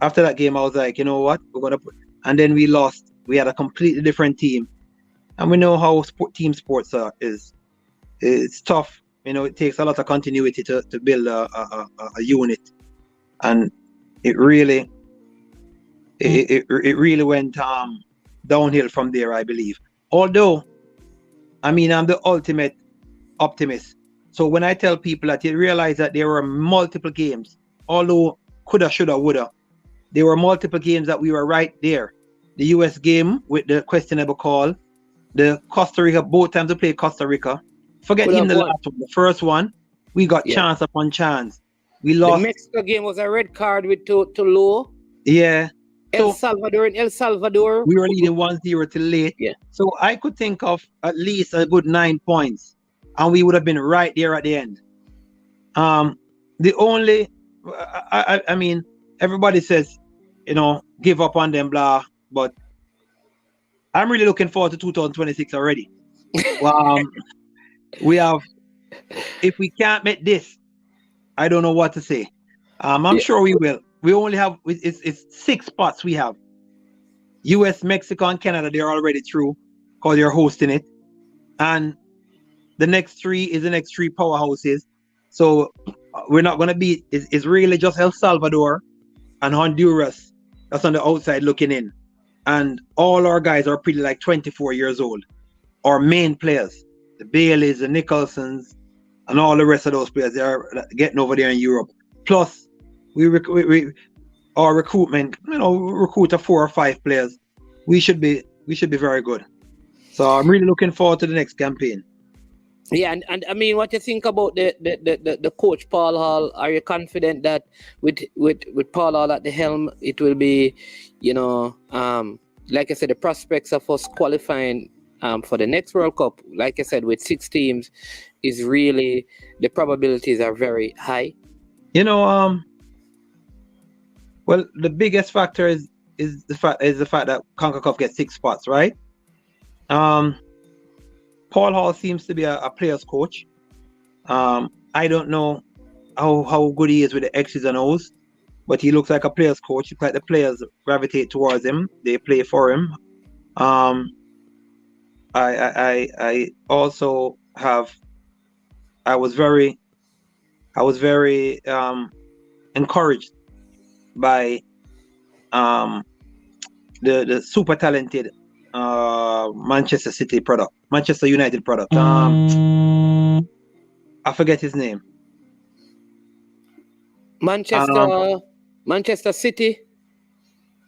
After that game, I was like, you know what, we're gonna put, and then we lost. We had a completely different team, and we know how team sports is. It's tough. You know, it takes a lot of continuity to build a unit, and it really went downhill from there, I believe. Although, I mean, I'm the ultimate optimist. So when I tell people that you realize that there were multiple games, although coulda, shoulda, woulda, there were multiple games that we were right there. The US game with the questionable call, the Costa Rica, both times we played Costa Rica. Forget him the last one. The first one, we got chance upon chance. We lost. The Mexico game was a red card with to low. Yeah. El Salvador. We were leading 1-0 till late. Yeah. So I could think of at least a good 9 points, and we would have been right there at the end. The only, I mean, everybody says, you know, give up on them, blah, but I'm really looking forward to 2026 already. We have, if we can't make this, I don't know what to say. I'm sure we will. We only have, it's 6 spots we have. US, Mexico, and Canada, they're already through because they're hosting it. And the next 3 is the next 3 powerhouses. So we're not going to be, it's really just El Salvador and Honduras that's on the outside looking in. And all our guys are pretty like 24 years old. Our main players, the Baileys, the Nicholsons, and all the rest of those players, they are getting over there in Europe. Plus, our recruitment, you know, recruit 4 or 5 players. We should be very good. So I'm really looking forward to the next campaign. Yeah, and I mean, what you think about the coach Paul Hall? Are you confident that with Paul Hall at the helm, it will be, you know, like I said, the prospects of us qualifying for the next World Cup, like I said, with 6 teams, is really, the probabilities are very high. You know, well, the biggest factor is the fact that CONCACAF gets 6 spots, right? Paul Hall seems to be a player's coach. I don't know how good he is with the X's and O's, but he looks like a player's coach. It's like the players gravitate towards him. They play for him. I also have. I was very encouraged by the super talented Manchester United product. I forget his name. Manchester City.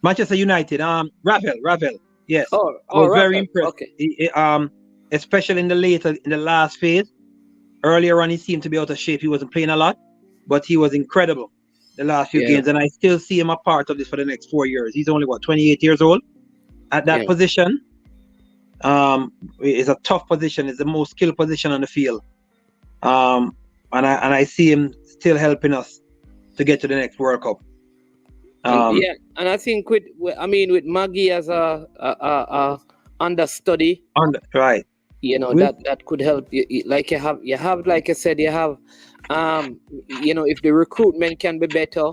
Manchester United. Ravel. Yes. I was very impressed. Okay. Especially in the last phase. Earlier on, he seemed to be out of shape. He wasn't playing a lot, but he was incredible the last few games, and I still see him a part of this for the next 4 years. He's only 28 years old at that position. It's a tough position. It's the most skilled position on the field. And I see him still helping us to get to the next World Cup. And I think with Maggie as a understudy, right. You know, that could help you. Like you have, like I said, you know, if the recruitment can be better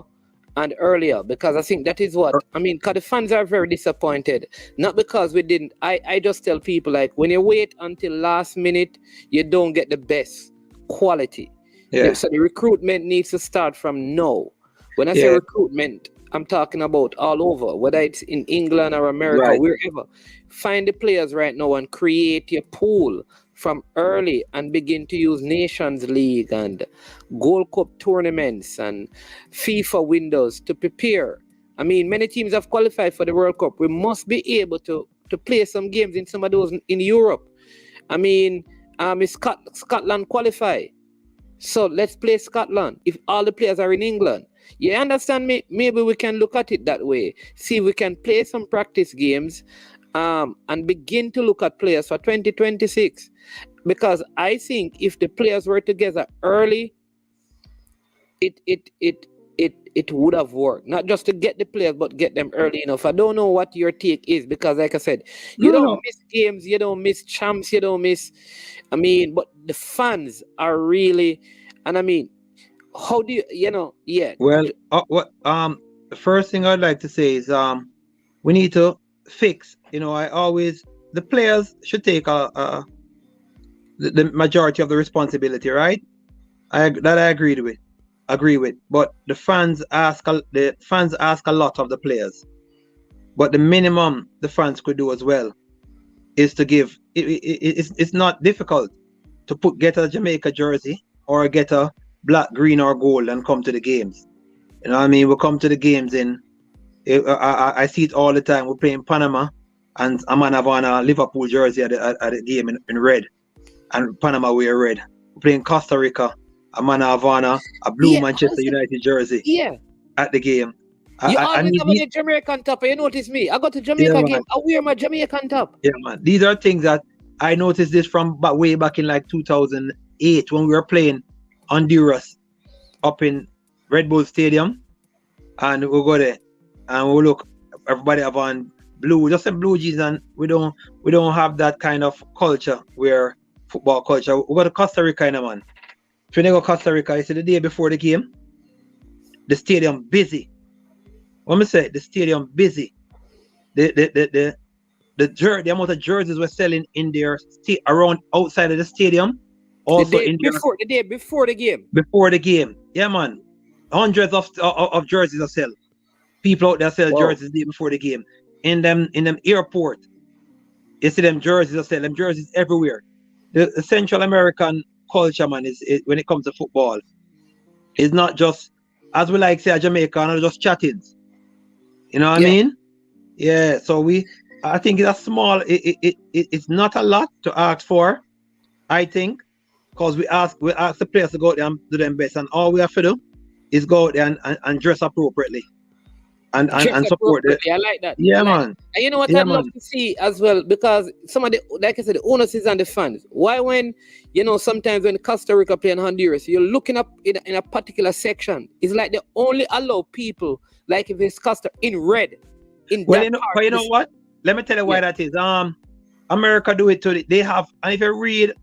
and earlier, because I think that is what I mean. Because the fans are very disappointed, not because we didn't. I just tell people, like, when you wait until last minute, you don't get the best quality. Yeah. So the recruitment needs to start from now. When I say recruitment, I'm talking about all over, whether it's in England or America, wherever. Find the players right now and create your pool from early and begin to use Nations League and Gold Cup tournaments and FIFA windows to prepare. I mean, many teams have qualified for the World Cup. We must be able to play some games in some of those in Europe. I mean, Scotland qualify. So let's play Scotland if all the players are in England. You understand me? Maybe we can look at it that way. See if we can play some practice games and begin to look at players for 2026. Because I think if the players were together early, it it would have worked. Not just to get the players, but get them early enough. I don't know what your take is, because like I said, you don't miss games, you don't miss champs, you don't miss. I mean, but the fans are really, and I mean, how do you, yeah. Well, the first thing I'd like to say is we need to fix. The players should take the majority of the responsibility, right? I agree with. But the fans ask a lot of the players. But the minimum the fans could do as well is to give. It's not difficult to get a Jamaica jersey or get a black, green, or gold and come to the games. You know what I mean? We come to the games I see it all the time. We're playing Panama, and a man have on a Liverpool jersey at the game in red, and Panama wear red. We're playing Costa Rica, a man have on a blue Manchester United jersey at the game. You always have a Jamaican top. You notice me. I go to Jamaica game. I wear my Jamaican top. Yeah, man. These are things that I noticed this from way back in like 2008 when we were playing Honduras up in Red Bull Stadium, and we'll go there and we'll look. Everybody have on blue, just some blue jeans, and we don't have that kind of culture where football culture. We go to Costa Rica, man. If you go to Costa Rica, it's the day before the game. The stadium busy. What me say? The stadium busy. The amount of jerseys we're selling in there around outside of the stadium. Also the day before the game. Before the game. Yeah, man. Hundreds of jerseys are sell. People out there sell jerseys the day before the game. In them airport. You see them jerseys are sell. Them jerseys everywhere. The Central American culture, man, is when it comes to football, it's not just, as we like say a Jamaican, or just chattings. You know what I mean? Yeah. So I think it's a small. It's not a lot to ask for. I think, because we ask the players to go out there and do their best, and all we have to do is go out there and dress appropriately, and support it. I like that. Yeah, man. And you know what I'd love to see as well, because some of the, like I said, the onus is on the fans. Why when, sometimes when Costa Rica play in Honduras, you're looking up in a particular section, it's like they only allow people, like if it's Costa, in red. You know what? Let me tell you why that is. America do it too. They have, and if you read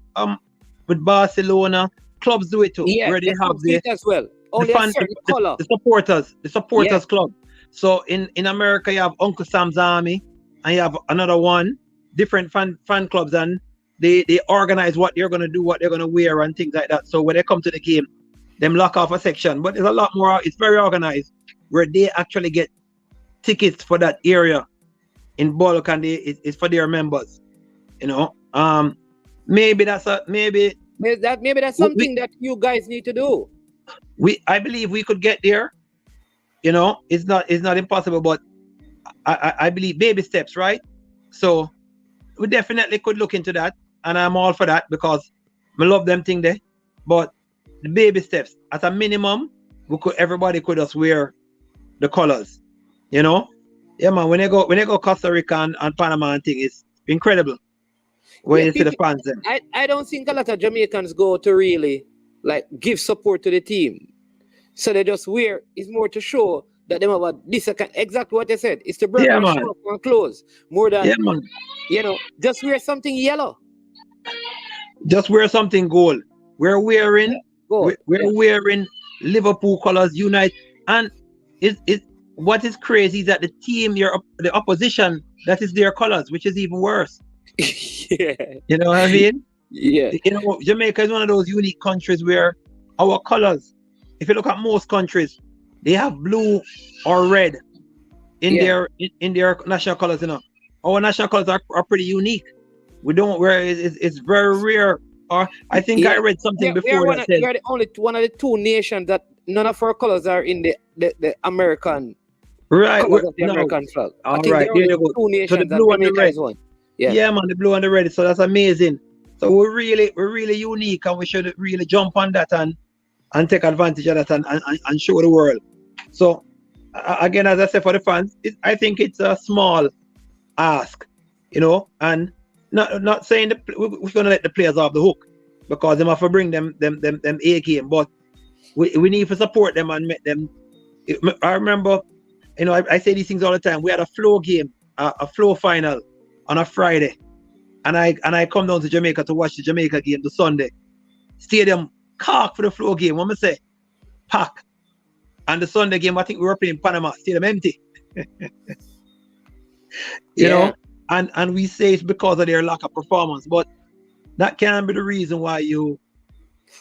with Barcelona, clubs do it too. Yeah, where they have the as well. Only a certain color. The supporters club. So in America, you have Uncle Sam's Army, and you have another one, different fan clubs, and they organize what they're gonna do, what they're gonna wear, and things like that. So when they come to the game, them lock off a section. But there's a lot more. It's very organized, where they actually get tickets for that area in bulk, and it's for their members. Maybe that's something that you guys need to do. I believe we could get there. It's not impossible, but I believe baby steps, right? So we definitely could look into that, and I'm all for that, because I love them thing there. But the baby steps, at a minimum, everybody could just wear the colors. Yeah, man. When they go Costa Rica and Panama and thing, it's incredible. When you see the fans then. I don't think a lot of Jamaicans go to really give support to the team. So they just wear, it's more to show that they have exactly what they said. It's to bring show up on clothes more than just wear something yellow. Just wear something gold. We're wearing wearing Liverpool colors, unite, and what is crazy is that the team, the opposition, that is their colors, which is even worse. Yeah. You know what I mean? Yeah. Jamaica is one of those unique countries where our colors, if you look at most countries, they have blue or red in their national colors. Our national colors are pretty unique. We don't wear it's very rare. Or I think I read something before that said we are the only one of the two nations that none of our colors are in the American colors of the American flag. All right, there you go. Two nations, so the blue and the red. One. Yeah, man, the blue and the red. So that's amazing. So we're really unique, and we should really jump on that and take advantage of that and show the world. So again, as I said, for the fans, I think it's a small ask, and not saying we're gonna let the players off the hook, because they have to bring them A game, but we need to support them and make them I remember, you know, I say these things all the time. We had a flow game, a flow final on a Friday, and I come down to Jamaica to watch the Jamaica game the Sunday. Stadium cock for the flow game. What am I say? Pack. And the Sunday game, I think we were playing Panama. Stadium empty. You know, and we say it's because of their lack of performance, but that can't be the reason why you.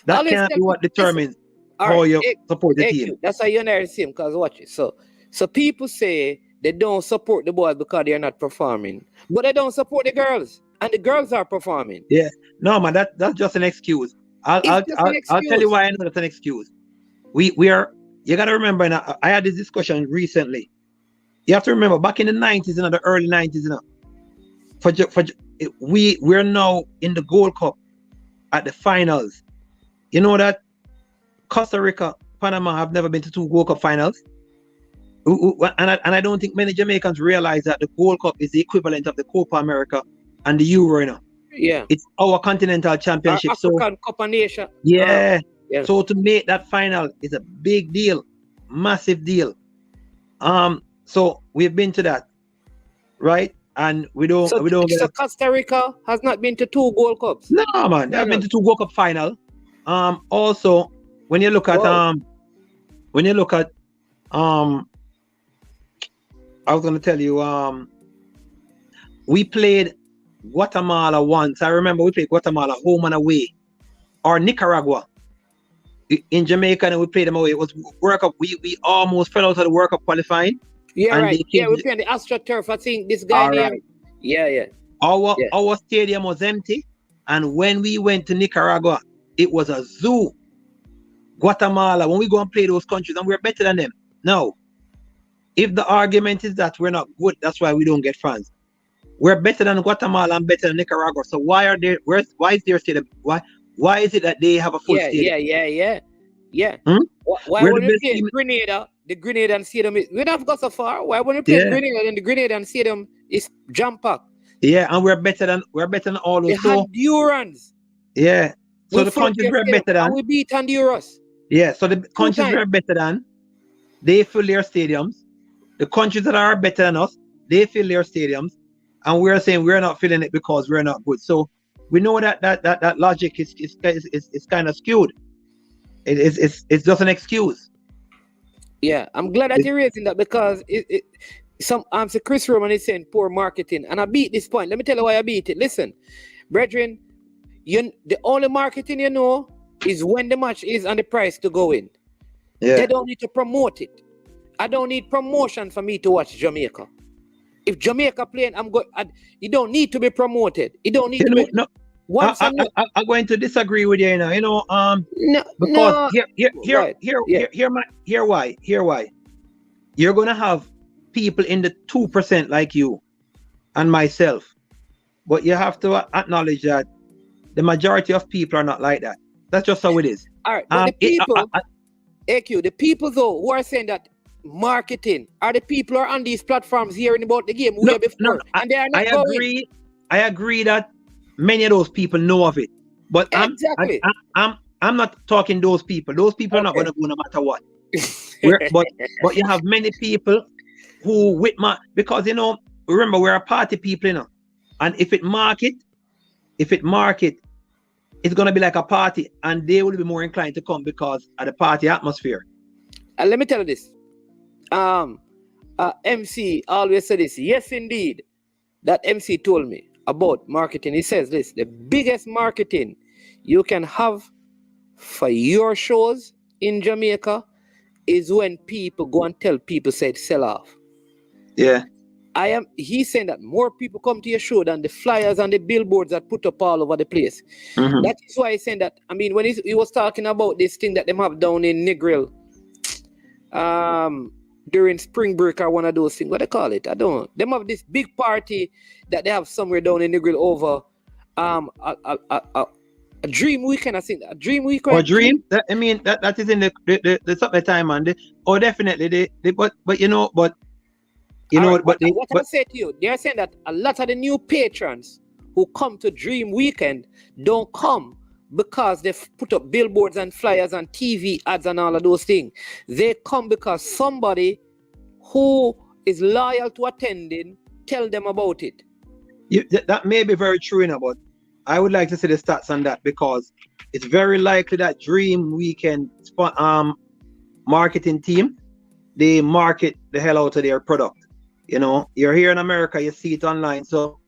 That can't be what determines how you support the team. That's why you're not the same. Because watch it. So people say they don't support the boys because they're not performing, but they don't support the girls, and the girls are performing. Yeah, no man, that's just an excuse. I'll tell you why I know that's an excuse. We are. You gotta remember. Now, I had this discussion recently. You have to remember back in the 90s and the early 90s, you know, we're now in the Gold Cup at the finals. You know that Costa Rica, Panama have never been to 2 Gold Cup finals. And I don't think many Jamaicans realize that the Gold Cup is the equivalent of the Copa America and the Euro, you know. Yeah. It's our continental championship. Our African Cup of Nation. Yeah. So to make that final is a big deal, massive deal. So we've been to that, right? And we don't. So Costa Rica has not been to 2 Gold Cups. No, man, they have been to 2 Gold Cup final. Also, when you look at I was gonna tell you, we played Guatemala once. I remember we played Guatemala home and away, or Nicaragua in Jamaica, and we played them away. It was World Cup. We almost fell out of the World Cup qualifying. Yeah, right. Yeah, we played the AstroTurf. I think this guy named. Right. Yeah. Our stadium was empty, and when we went to Nicaragua, it was a zoo. Guatemala, when we go and play those countries, and we're better than them. No. If the argument is that we're not good, that's why we don't get fans. We're better than Guatemala and better than Nicaragua. So why is their stadium? Why is it that they have a full stadium? Yeah. Why wouldn't we play Grenada? The Grenada stadium we don't have to go so far. Why wouldn't we play Grenada and the Grenada stadium is jam-packed? Yeah, and we're better than all those. Hondurans. Yeah. So the countries we're better than. And we beat Honduras. Yeah, so the countries we're better than, they fill their stadiums. The countries that are better than us, they fill their stadiums. And we're saying we're not filling it because we're not good. So we know that logic is kind of skewed. It's just an excuse. Yeah, I'm glad that you're raising that because some Chris Roman is saying poor marketing, and I beat this point. Let me tell you why I beat it. Listen, brethren, the only marketing you know is when the match is and the price to go in. Yeah. They don't need to promote it. I don't need promotion for me to watch Jamaica. If Jamaica playing, you don't need to be promoted. You don't need to be. No. I'm going to disagree with you, you know. Because here why. You're gonna have people in the 2% like you and myself, but you have to acknowledge that the majority of people are not like that. That's just how it is. All right, but the people, AQ, the people though who are saying that marketing are the people who are on these platforms hearing about the game way before, and they are not going. I agree that many of those people know of it, but exactly. I'm not talking those people. Those people are not going to go no matter what. but you have many people who because remember we're a party people, and if it market, it's going to be like a party, and they will be more inclined to come because of the party atmosphere. Let me tell you this. MC always said this. Yes, indeed. That MC told me about marketing. He says this: the biggest marketing you can have for your shows in Jamaica is when people go and tell people say sell off. Yeah. He's saying that more people come to your show than the flyers and the billboards that put up all over the place. Mm-hmm. That is why he's saying that. I mean, when he was talking about this thing that they have down in Negril, during spring break or one of those things, what they call it? I don't know. They have this big party that they have somewhere down in Negril over a dream weekend, I think. A dream weekend. Or dream? That is in the summertime, man. Definitely. But what I say to you, they're saying that a lot of the new patrons who come to Dream Weekend don't come because they put up billboards and flyers and TV ads and all of those things. They come because somebody who is loyal to attending tell them about it. That may be very true, but I would like to see the stats on that, because it's very likely that Dream Weekend marketing team, they market the hell out of their product. You're here in America, you see it online, so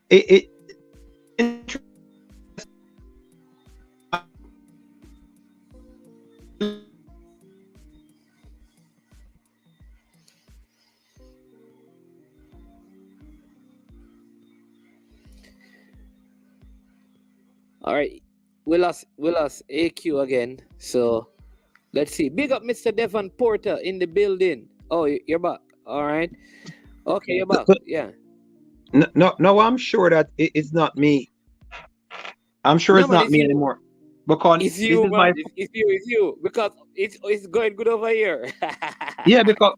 it All right, we lost AQ again. So let's see. Big up Mr. Devon Porter in the building. Oh, you're back. All right. Okay, you're back. Yeah. No, I'm sure that it's not me. I'm sure it's not me anymore. Because it's you, man. It's you. Because it's going good over here. Yeah, because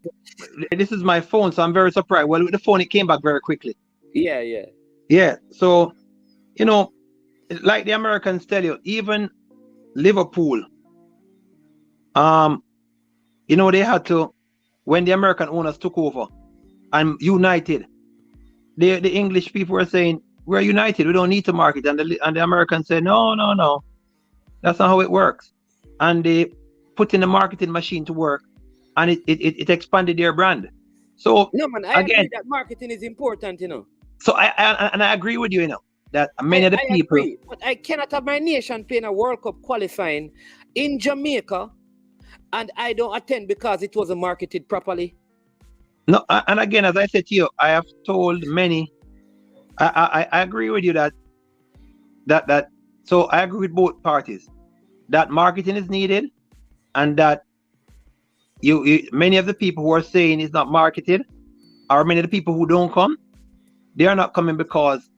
this is my phone, so I'm very surprised. Well, with the phone, it came back very quickly. Yeah. So, like the Americans tell you, even Liverpool, they had to, when the American owners took over and United, the English people were saying, we're United, we don't need to market. And the Americans said, no, that's not how it works. And they put in the marketing machine to work, and it expanded their brand. So no, man, I agree that marketing is important, So I agree with you, that many of the people agree, but I cannot have my nation playing a World Cup qualifying in Jamaica and I don't attend because it wasn't marketed properly. No, and again, as I said to you, I have told many, I agree with you that so I agree with both parties, that marketing is needed, and that you many of the people who are saying it's not marketed, or many of the people who don't come, they are not coming because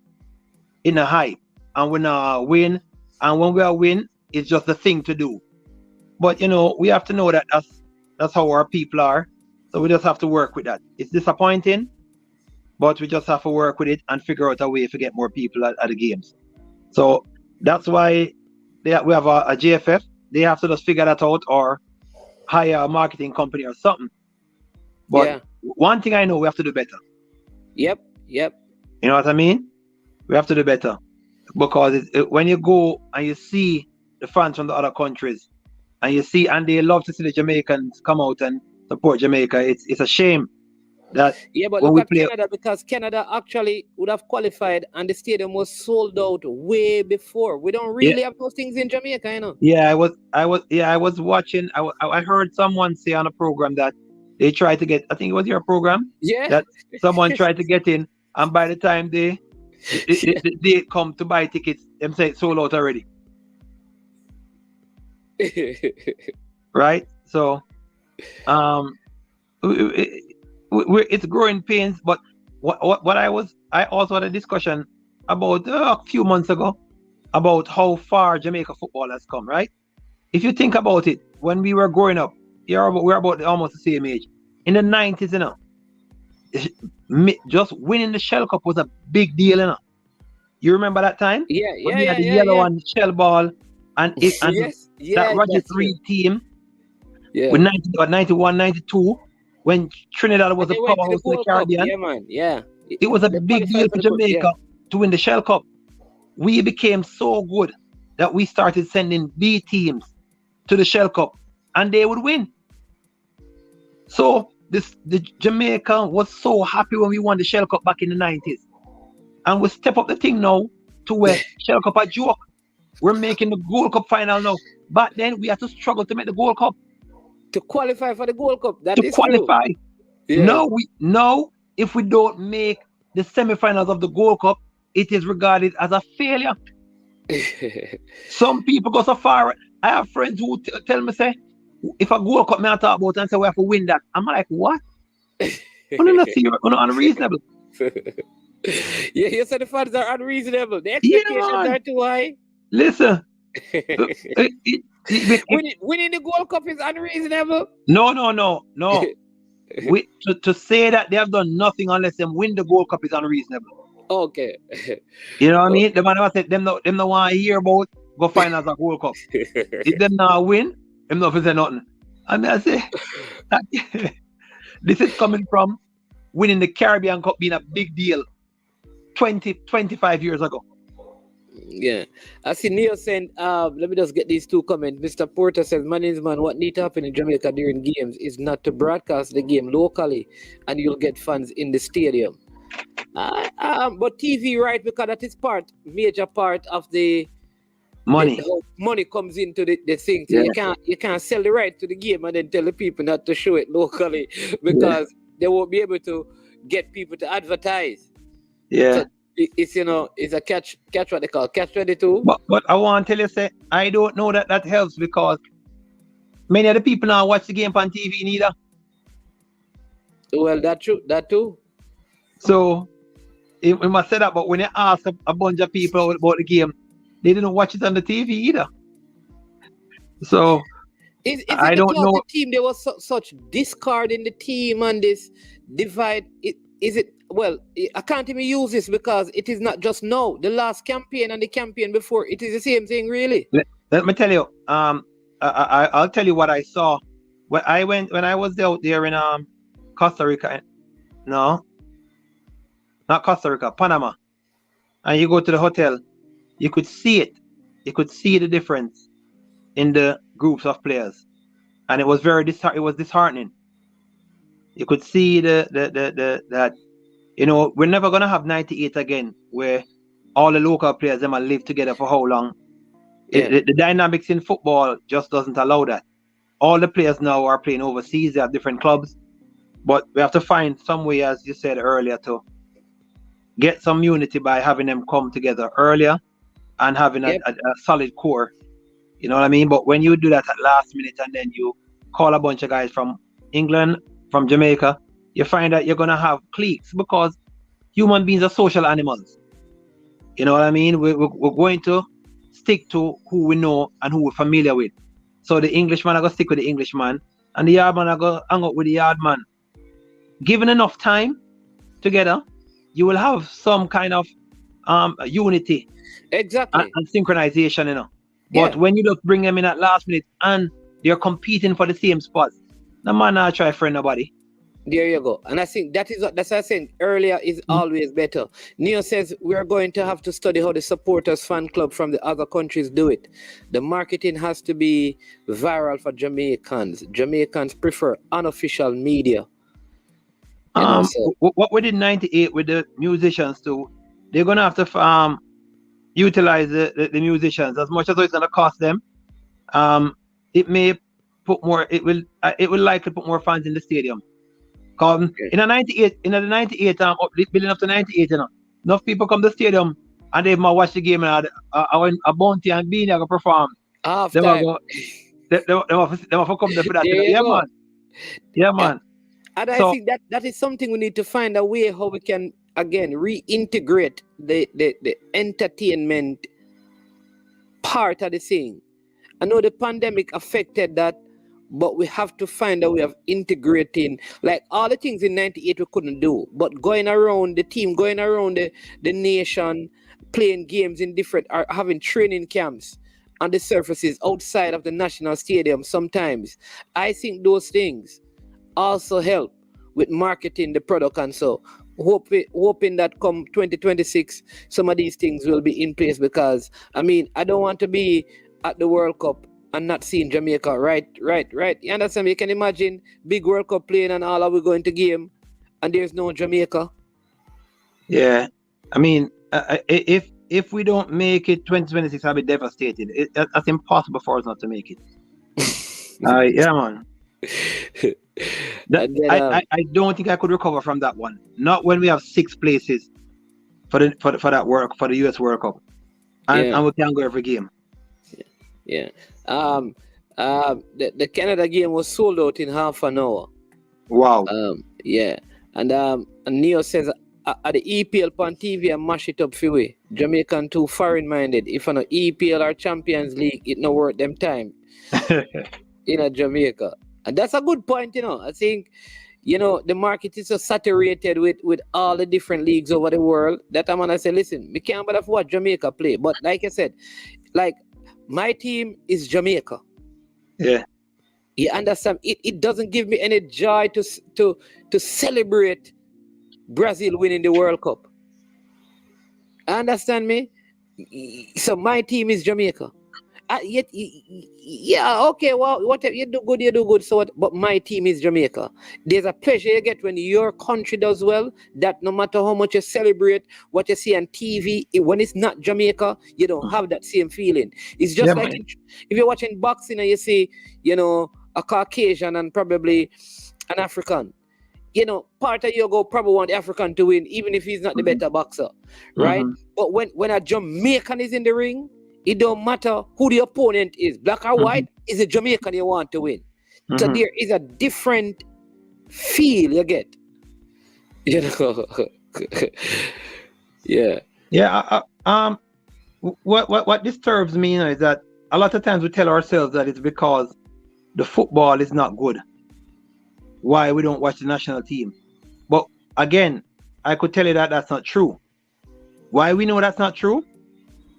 in a hype, and when win, and when we are win, it's just a thing to do. But we have to know that that's how our people are. So we just have to work with that. It's disappointing, but we just have to work with it and figure out a way to get more people at the games. So that's why we have a JFF. They have to just figure that out, or hire a marketing company or something. But one thing I know, we have to do better. Yep. You know what I mean? We have to do better, because when you go and you see the fans from the other countries, and they love to see the Jamaicans come out and support Jamaica, it's a shame that but look at Canada, because Canada actually would have qualified and the stadium was sold out way before. We don't really have those things in Jamaica, I was watching. I heard someone say on a program that they tried to get, I think it was your program, that someone tried to get in, and by the time they come to buy tickets, them say it's sold out already. Right? So it's growing pains. But what I also had a discussion about a few months ago about how far Jamaica football has come, right? If you think about it, when we were growing up, we're about almost the same age. In the 90s, just winning the Shell Cup was a big deal, You remember that time? When we had the yellow and the shell ball, and that Roger Reed team with 91, 92, when Trinidad was a powerhouse in the Caribbean. It was a big deal for Jamaica to win the Shell Cup. We became so good that we started sending B teams to the Shell Cup, and they would win. So the Jamaica was so happy when we won the Shell Cup back in the 90s. And we step up the thing now to where Shell Cup a joke. We're making the Gold Cup final now. But then we have to struggle to make the Gold Cup. To qualify for the Gold Cup. To qualify. Now, if we don't make the semi-finals of the Gold Cup, it is regarded as a failure. Some people go so far. I have friends who tell me, say, if a Gold Cup may I talk about and say we have to win that. I'm like, what? You're unreasonable. You said the fans are unreasonable. The expectations are too high. Listen. Winning the Gold Cup is unreasonable. No. To say that they have done nothing unless them win the Gold Cup is unreasonable. Okay. You know what I mean? The man said them no want to hear about go finals of World Cup. If them now win, them not say nothing. And I say, this is coming from winning the Caribbean Cup being a big deal 25 years ago. Yeah. I see Neil saying, let me just get these two comments. Mr. Porter says, man, what need to happen in Jamaica during games is not to broadcast the game locally and you'll get fans in the stadium. But TV, right, because that is major part of the money. The money comes into the thing. So you can't sell the right to the game and then tell the people not to show it locally because they won't be able to get people to advertise. Yeah. So it's a catch what they call catch-22. But I want to tell you, say, I don't know that helps because many of the people now watch the game on TV neither. Well, that too. So we must say that, but when you ask a bunch of people about the game, they didn't watch it on the TV either. So I don't know. The team, there was such discord in the team and this divide. Well, I can't even use this because it is not just now. The last campaign and the campaign before, it is the same thing, really. Let me tell you. I'll tell you what I saw when I was out there in Costa Rica. No, not Costa Rica, Panama. And you go to the hotel, you could see it. You could see the difference in the groups of players, and it was disheartening. You could see that. We're never gonna have 98 again, where all the local players them will live together for how long. Yeah. The dynamics in football just doesn't allow that. All the players now are playing overseas. They have different clubs, but we have to find some way, as you said earlier, to get some unity by having them come together earlier and having a solid core. You know what I mean? But when you do that at last minute and then you call a bunch of guys from England, from Jamaica, you find that you're going to have cliques because human beings are social animals. You know what I mean? We're going to stick to who we know and who we're familiar with. So the Englishman are going to stick with the Englishman and the yard man are going to hang out with the yard man. Given enough time together, you will have some kind of unity. Exactly. And synchronization, But when you just bring them in at last minute and they're competing for the same spots, the man not try for nobody. There you go. And I think that's what I said earlier is always better. Neo says we are going to have to study how the supporters fan club from the other countries do it. The marketing has to be viral for Jamaicans. Jamaicans prefer unofficial media. What we did in 98 with the musicians too, they're gonna have to utilize the musicians as much as it's gonna cost them. It may put more. It will likely put more fans in the stadium. In the 98, building up to 98, enough people come to the stadium and they might watch the game and a Bounty and Beanie are going to perform. They will come there for that. Yeah, man. And I think that is something we need to find a way how we can, again, reintegrate the entertainment part of the thing. I know the pandemic affected that, but we have to find a way of integrating, like all the things in 98 we couldn't do, but going around the team, going around the nation, playing games in having training camps on the surfaces outside of the national stadium sometimes. I think those things also help with marketing the product, and so hoping that come 2026, some of these things will be in place because, I don't want to be at the World Cup and not seeing Jamaica, right? You understand? You can imagine big World Cup playing and all of we going to game and there's no Jamaica. Yeah, if we don't make it 2026, I'll be devastated. That's impossible for us not to make it. Yeah, man. I don't think I could recover from that one. Not when we have 6 places for the US World Cup, and we can't go every game. Yeah. The Canada game was sold out in half an hour. Wow. Yeah. And Neo says at the EPL on TV and mash it up for we. Jamaican too foreign minded. If an EPL or Champions League, it no worth them time. In Jamaica. And that's a good point, I think, the market is so saturated with all the different leagues over the world that I'm gonna say, listen, we can't bother watch Jamaica play. But like I said, like my team is Jamaica. Yeah. You understand? It doesn't give me any joy to celebrate Brazil winning the World Cup. Understand me? So my team is Jamaica. Yeah, okay, well, whatever you do good. So what? But my team is Jamaica. There's a pleasure you get when your country does well, that no matter how much you celebrate what you see on TV, when it's not Jamaica, you don't have that same feeling. It's just like if you're watching boxing and you see, a Caucasian and probably an African, part of you go probably want the African to win, even if he's not the better boxer, right? But when a Jamaican is in the ring, it don't matter who the opponent is, black or white, is a Jamaican you want to win. So there is a different feel you get. Yeah. Yeah. What disturbs me is that a lot of times we tell ourselves that it's because the football is not good. Why we don't watch the national team? But again, I could tell you that that's not true. Why we know that's not true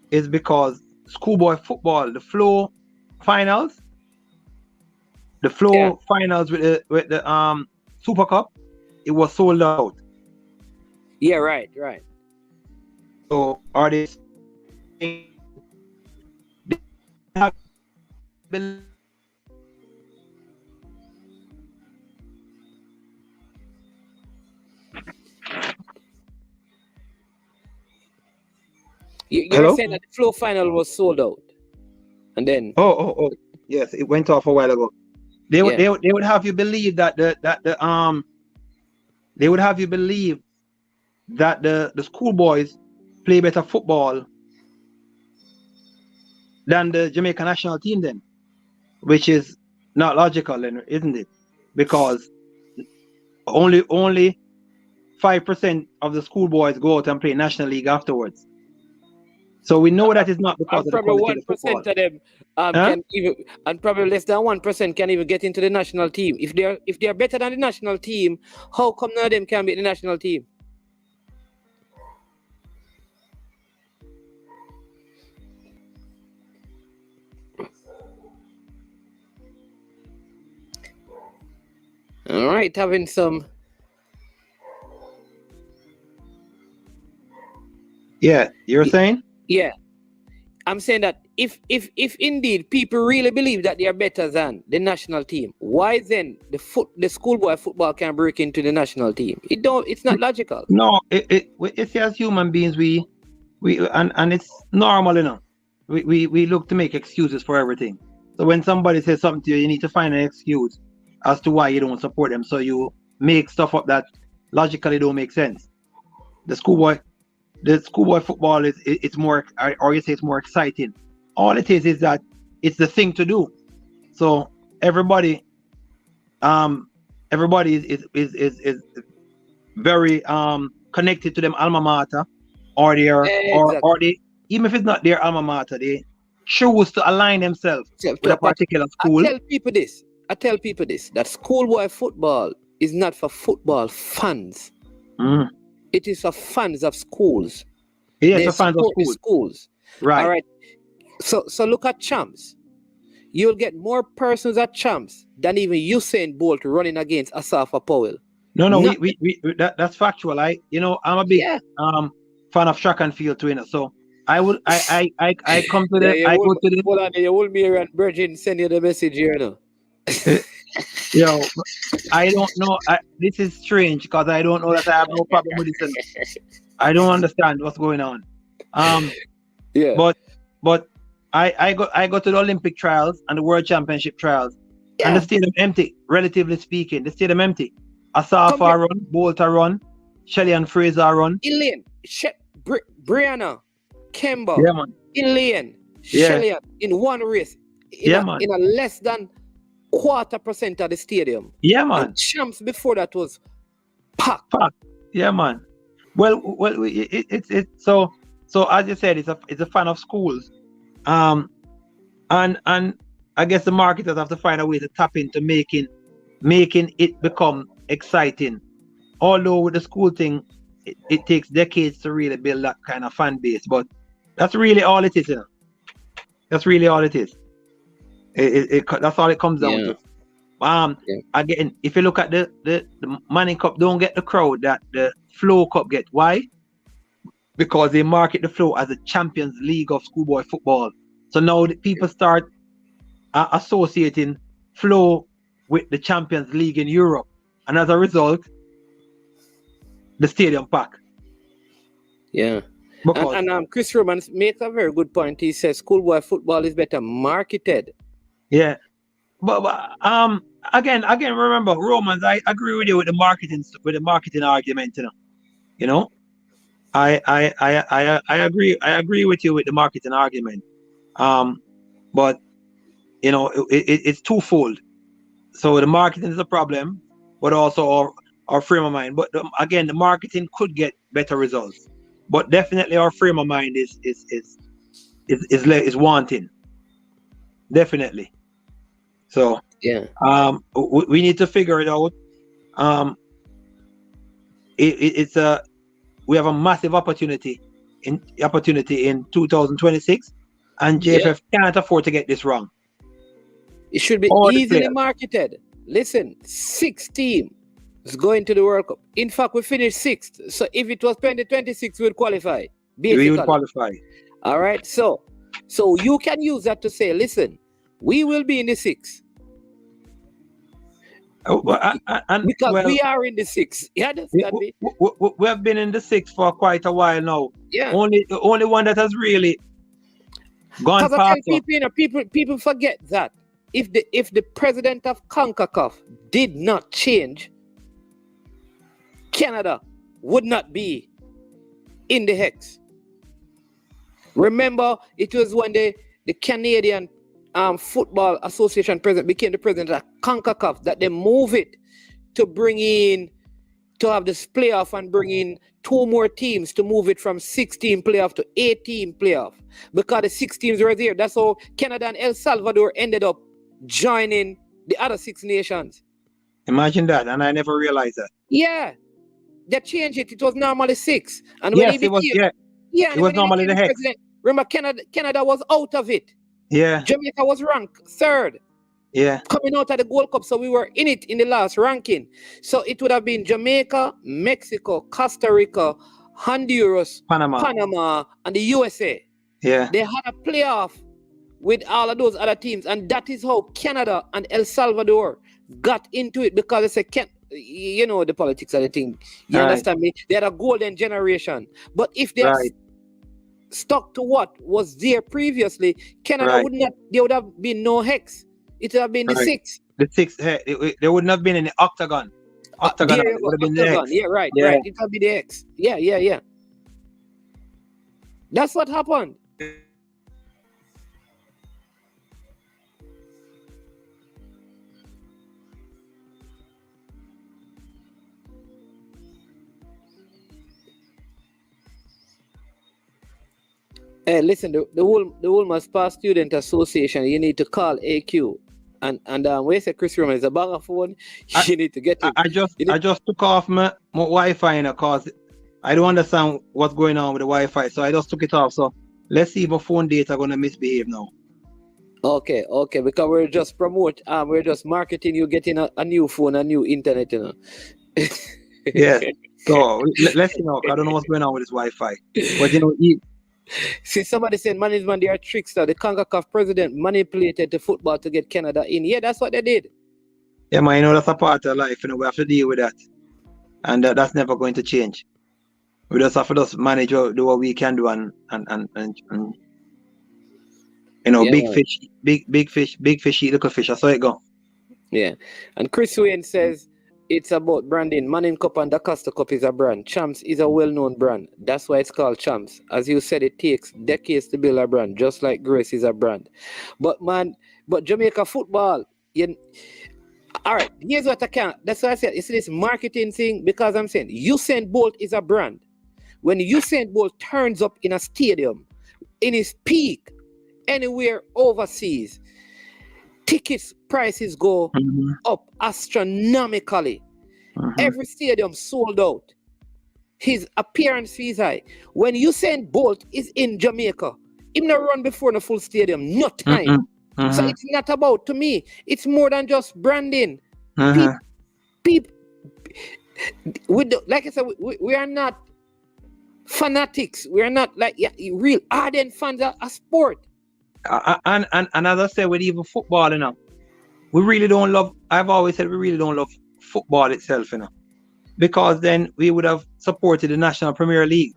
is because schoolboy football, the flow finals with the Super Cup, it was sold out. Yeah, right. So are they have You're saying that the flow final was sold out, and then oh yes, it went off a while ago. They would have you believe that they would have you believe that the schoolboys play better football than the Jamaican national team then, which is not logical then, isn't it? Because only 5% of the schoolboys go out and play National League afterwards. So we know that it's not because of probably the 1% of them can even, and probably less than 1% can even get into the national team. If they're better than the national team, how come none of them can be in the national team? All right, having some. Yeah, you're saying? Yeah, I'm saying that if indeed people really believe that they are better than the national team, why then the schoolboy football can break into the national team? It's not logical. No, it's as human beings we and it's normal, We look to make excuses for everything. So when somebody says something to you, you need to find an excuse as to why you don't support them. So you make stuff up that logically don't make sense. The schoolboy football it's more, or you say it's more exciting. All it is that it's the thing to do. So everybody is very connected to them alma mater, or they even if it's not their alma mater, they choose to align themselves with a particular school. I tell people this that schoolboy football is not for football fans. It is for fans of schools. Yes, for fans of schools. Right. All right. So look at champs. You'll get more persons at champs than even Usain Bolt running against Asafa Powell. No, we that's factual. I'm a big fan of track and field too, So I come to the I go to the. Hold on, you will be around Virgin send you the message here now. I don't know. This is strange because I don't know that I have no problem with this. I don't understand what's going on. But I go to the Olympic trials and the World Championship trials, and the stadium empty. Relatively speaking, the stadium empty. Asafa run, Bolter run, Shelly and Fraser run. Elaine, Brianna, Kemba, Elaine, Yeah. Shelly in one race. In a less than 0.25% of the stadium. Yeah, man. And champs before that was packed. Yeah, man. Well, it's so as you said, it's a fan of schools, and I guess the marketers have to find a way to tap into making it become exciting. Although with the school thing, it takes decades to really build that kind of fan base, but that's really all it is. That's really all it is. That's all it comes down Yeah. to. Again, if you look at the Manning Cup, don't get the crowd that the Flow Cup get. Why? Because they market the Flow as a Champions League of schoolboy football. So now the people start associating Flow with the Champions League in Europe, and as a result, the stadium pack. Yeah. Because And Chris Romans makes a very good point. He says schoolboy football is better marketed. yeah, but again, remember, Romans, I agree with you with the marketing argument. You know, I agree with you with the marketing argument. But you know, it's twofold. So the marketing is a problem, but also our frame of mind. But again, the marketing could get better results, but definitely our frame of mind is wanting. Definitely. So Yeah. we need to figure it out. We have a massive opportunity in 2026, and JFF can't afford to get this wrong. It should be All the easily players. marketed. Listen, 6 teams going to the World Cup. In fact, we finished 6th. So if it was 2026, we would qualify. Basically. We would qualify. All right. So you can use that to say, listen, we will be in the 6th. Because we are in the 6th. You understand me? We have been in the 6th for quite a while now. Yeah. The only one that has really gone past. People forget that if the president of CONCACAF did not change, Canada would not be in the hex. Remember, it was when the Canadian Football Association president became the president of CONCACAF that they move it to bring in, to have this playoff and bring in 2 more teams to move it from 16 playoff to 18 playoff, because the 6 teams were there. That's how Canada and El Salvador ended up joining the other 6 nations. Imagine that, and I never realized that. Yeah, they changed it. It was normally 6, and yes, it was. Yeah, it was normally the hex. Remember, Canada was out of it. Yeah. Jamaica was ranked 3rd. Yeah. Coming out of the Gold Cup, so we were in it in the last ranking. So it would have been Jamaica, Mexico, Costa Rica, Honduras, Panama, and the USA. Yeah. They had a playoff with all of those other teams, and that is how Canada and El Salvador got into it, because they said, you know, the politics of the thing. You understand me? They had a golden generation. But if they stuck to what was there previously, Canada would not. There would have been no hex. It would have been the 6th. The 6th. There wouldn't have been any octagon. Octagon would have been the hex. Yeah, right. It would be the hex. Yeah. That's what happened. Hey, listen, the Woolman's Pass Student Association, you need to call AQ. And when you say Chris Roman is a bag of phone, you need to get it. I just took off my Wi-Fi because I don't understand what's going on with the Wi-Fi. So I just took it off. So let's see if my phone data are going to misbehave now. Okay. Because we're just we're just marketing you getting a new phone, a new internet, you know. Yeah. So let's see now. I don't know what's going on with this Wi-Fi. But you know, see, somebody said management, they are trickster. The CONCACAF president manipulated the football to get Canada in. Yeah, that's what they did. Yeah, man, you know, that's a part of life. You know, we have to deal with that. And that's never going to change. We just have to manage, do what we can do and you know, big fish eat little fish. That's how it go. Yeah. And Chris Wayne says, it's about branding. Manning Cup and the Costa Cup is a brand. Champs is a well-known brand. That's why it's called Champs. As you said, it takes decades to build a brand, just like Grace is a brand. But Jamaica football, all right, here's what I can. That's why I said, it's this marketing thing, because I'm saying Usain Bolt is a brand. When Usain Bolt turns up in a stadium, in his peak, anywhere overseas, tickets prices go up astronomically. Every stadium sold out. His appearance fees high. When Usain Bolt is in Jamaica, him not run before in a full stadium, no time. So it's not about, to me, it's more than just branding. People, like I said, we are not fanatics. We are not like real ardent fans of sport. And as I said, with even football, you know, we really don't love. I've always said we really don't love football itself, you know, because then we would have supported the National Premier League.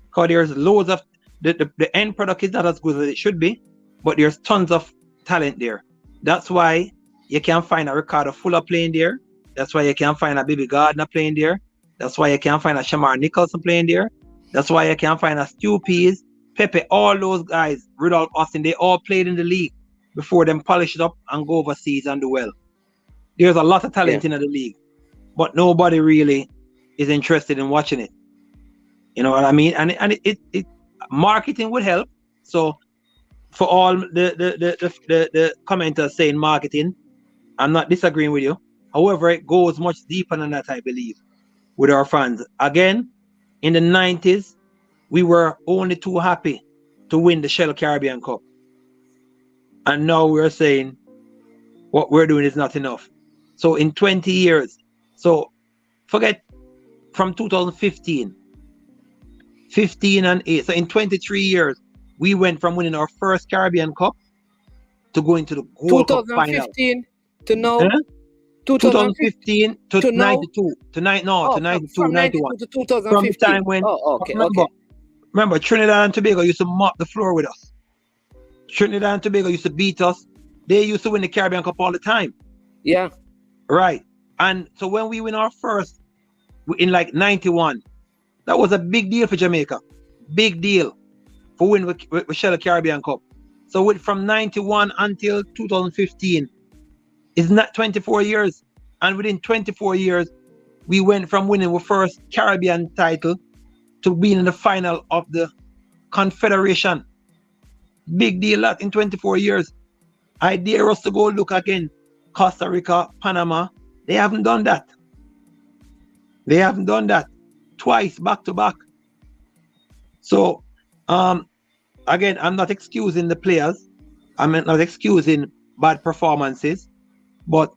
Because there's loads of the end product is not as good as it should be, but there's tons of talent there. That's why you can find a Ricardo Fuller playing there. That's why you can find a Baby Gardner playing there. That's why you can find a Shamar Nicholson playing there. That's why you can find a Stu Pease, Pepe, all those guys, Rudolph Austin, they all played in the league before them polish it up and go overseas and do well. There's a lot of talent in the league, but nobody really is interested in watching it. You know what I mean? And it marketing would help. So for all the commenters saying marketing, I'm not disagreeing with you. However, it goes much deeper than that, I believe, with our fans. Again, in the 90s, we were only too happy to win the Shell Caribbean Cup. And now we're saying what we're doing is not enough. So in 20 years, so forget from 2015, 15 and 8. So in 23 years, we went from winning our first Caribbean Cup to going to the Gold Cup final. 2015 to now. 2015 to 92 to 92, 91. To 2015. From the time when remember Trinidad and Tobago used to mop the floor with us. Trinidad and Tobago used to beat us. They used to win the Caribbean Cup all the time. Yeah. Right. And so when we win our first in like 91, that was a big deal for Jamaica. Big deal for winning with Shell Caribbean Cup. So from 91 until 2015, it's not 24 years. And within 24 years, we went from winning the first Caribbean title to being in the final of the Confederation. Big deal that in 24 years. I dare us to go look again. Costa Rica, Panama, they haven't done that. They haven't done that twice back to back. So, again, I'm not excusing the players. I'm not excusing bad performances. But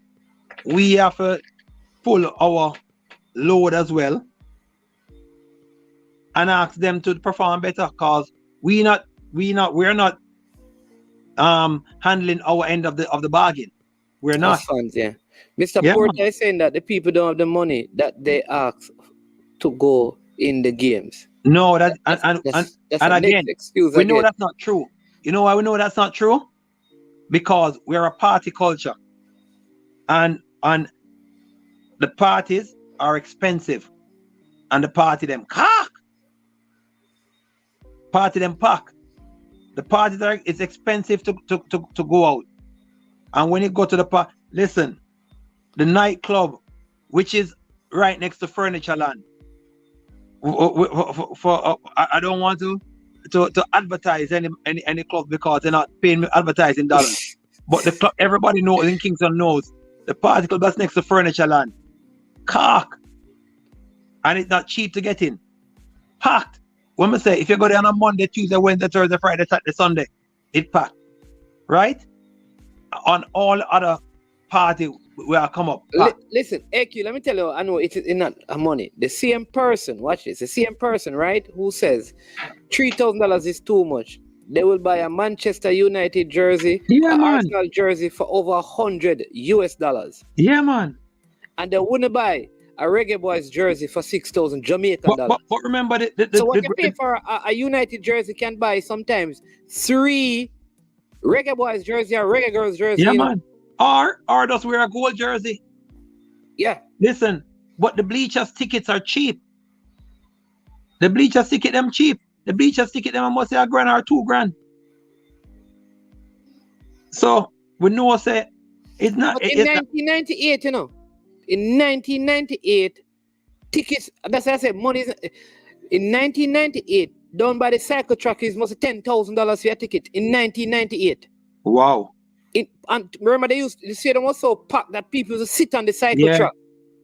we have to pull our load as well and ask them to perform better, because we're not handling our end of the bargain. We're not. Fans, yeah. Mr. Porter is saying that the people don't have the money that they ask to go in the games. No, that's again, excuse we know that's not true. You know why we know that's not true? Because we're a party culture. And the parties are expensive. And the party them cock. Party them pack. The parties it's expensive to go out. And when you go to the party, listen, the nightclub, which is right next to Furniture Land. I don't want to advertise any club because they're not paying me advertising dollars. But the club, everybody knows in Kingston knows. The party club that's next to Furniture Land. Cock. And it's not cheap to get in. Packed. When I say, if you go there on a Monday, Tuesday, Wednesday, Thursday, Friday, Saturday, Sunday, it's packed. Right? On all other party where I come up. Listen, AQ, let me tell you, I know it's not a money. The same person, watch this, the same person, right, who says $3,000 is too much. They will buy a Manchester United jersey, an Arsenal jersey for over $100 US. Yeah, man. And they wouldn't buy a Reggae Boyz jersey for $6,000 Jamaican dollars. But remember, so what you pay for a United jersey can buy sometimes 3 Reggae Boyz jersey or Reggae Girls jersey. Yeah, man. Or just wear a gold jersey. Yeah. Listen, but the bleachers tickets are cheap. The bleachers ticket them cheap. The bleachers ticket them must say $1,000 or $2,000. So we know say it's not. But in 1998, you know, in 1998, tickets. That's what I said. Money is in 1998. Done by the cycle trackers must have $10,000 for your ticket in 1998. Wow. And remember they stadium was so packed that people used to sit on the cycle track.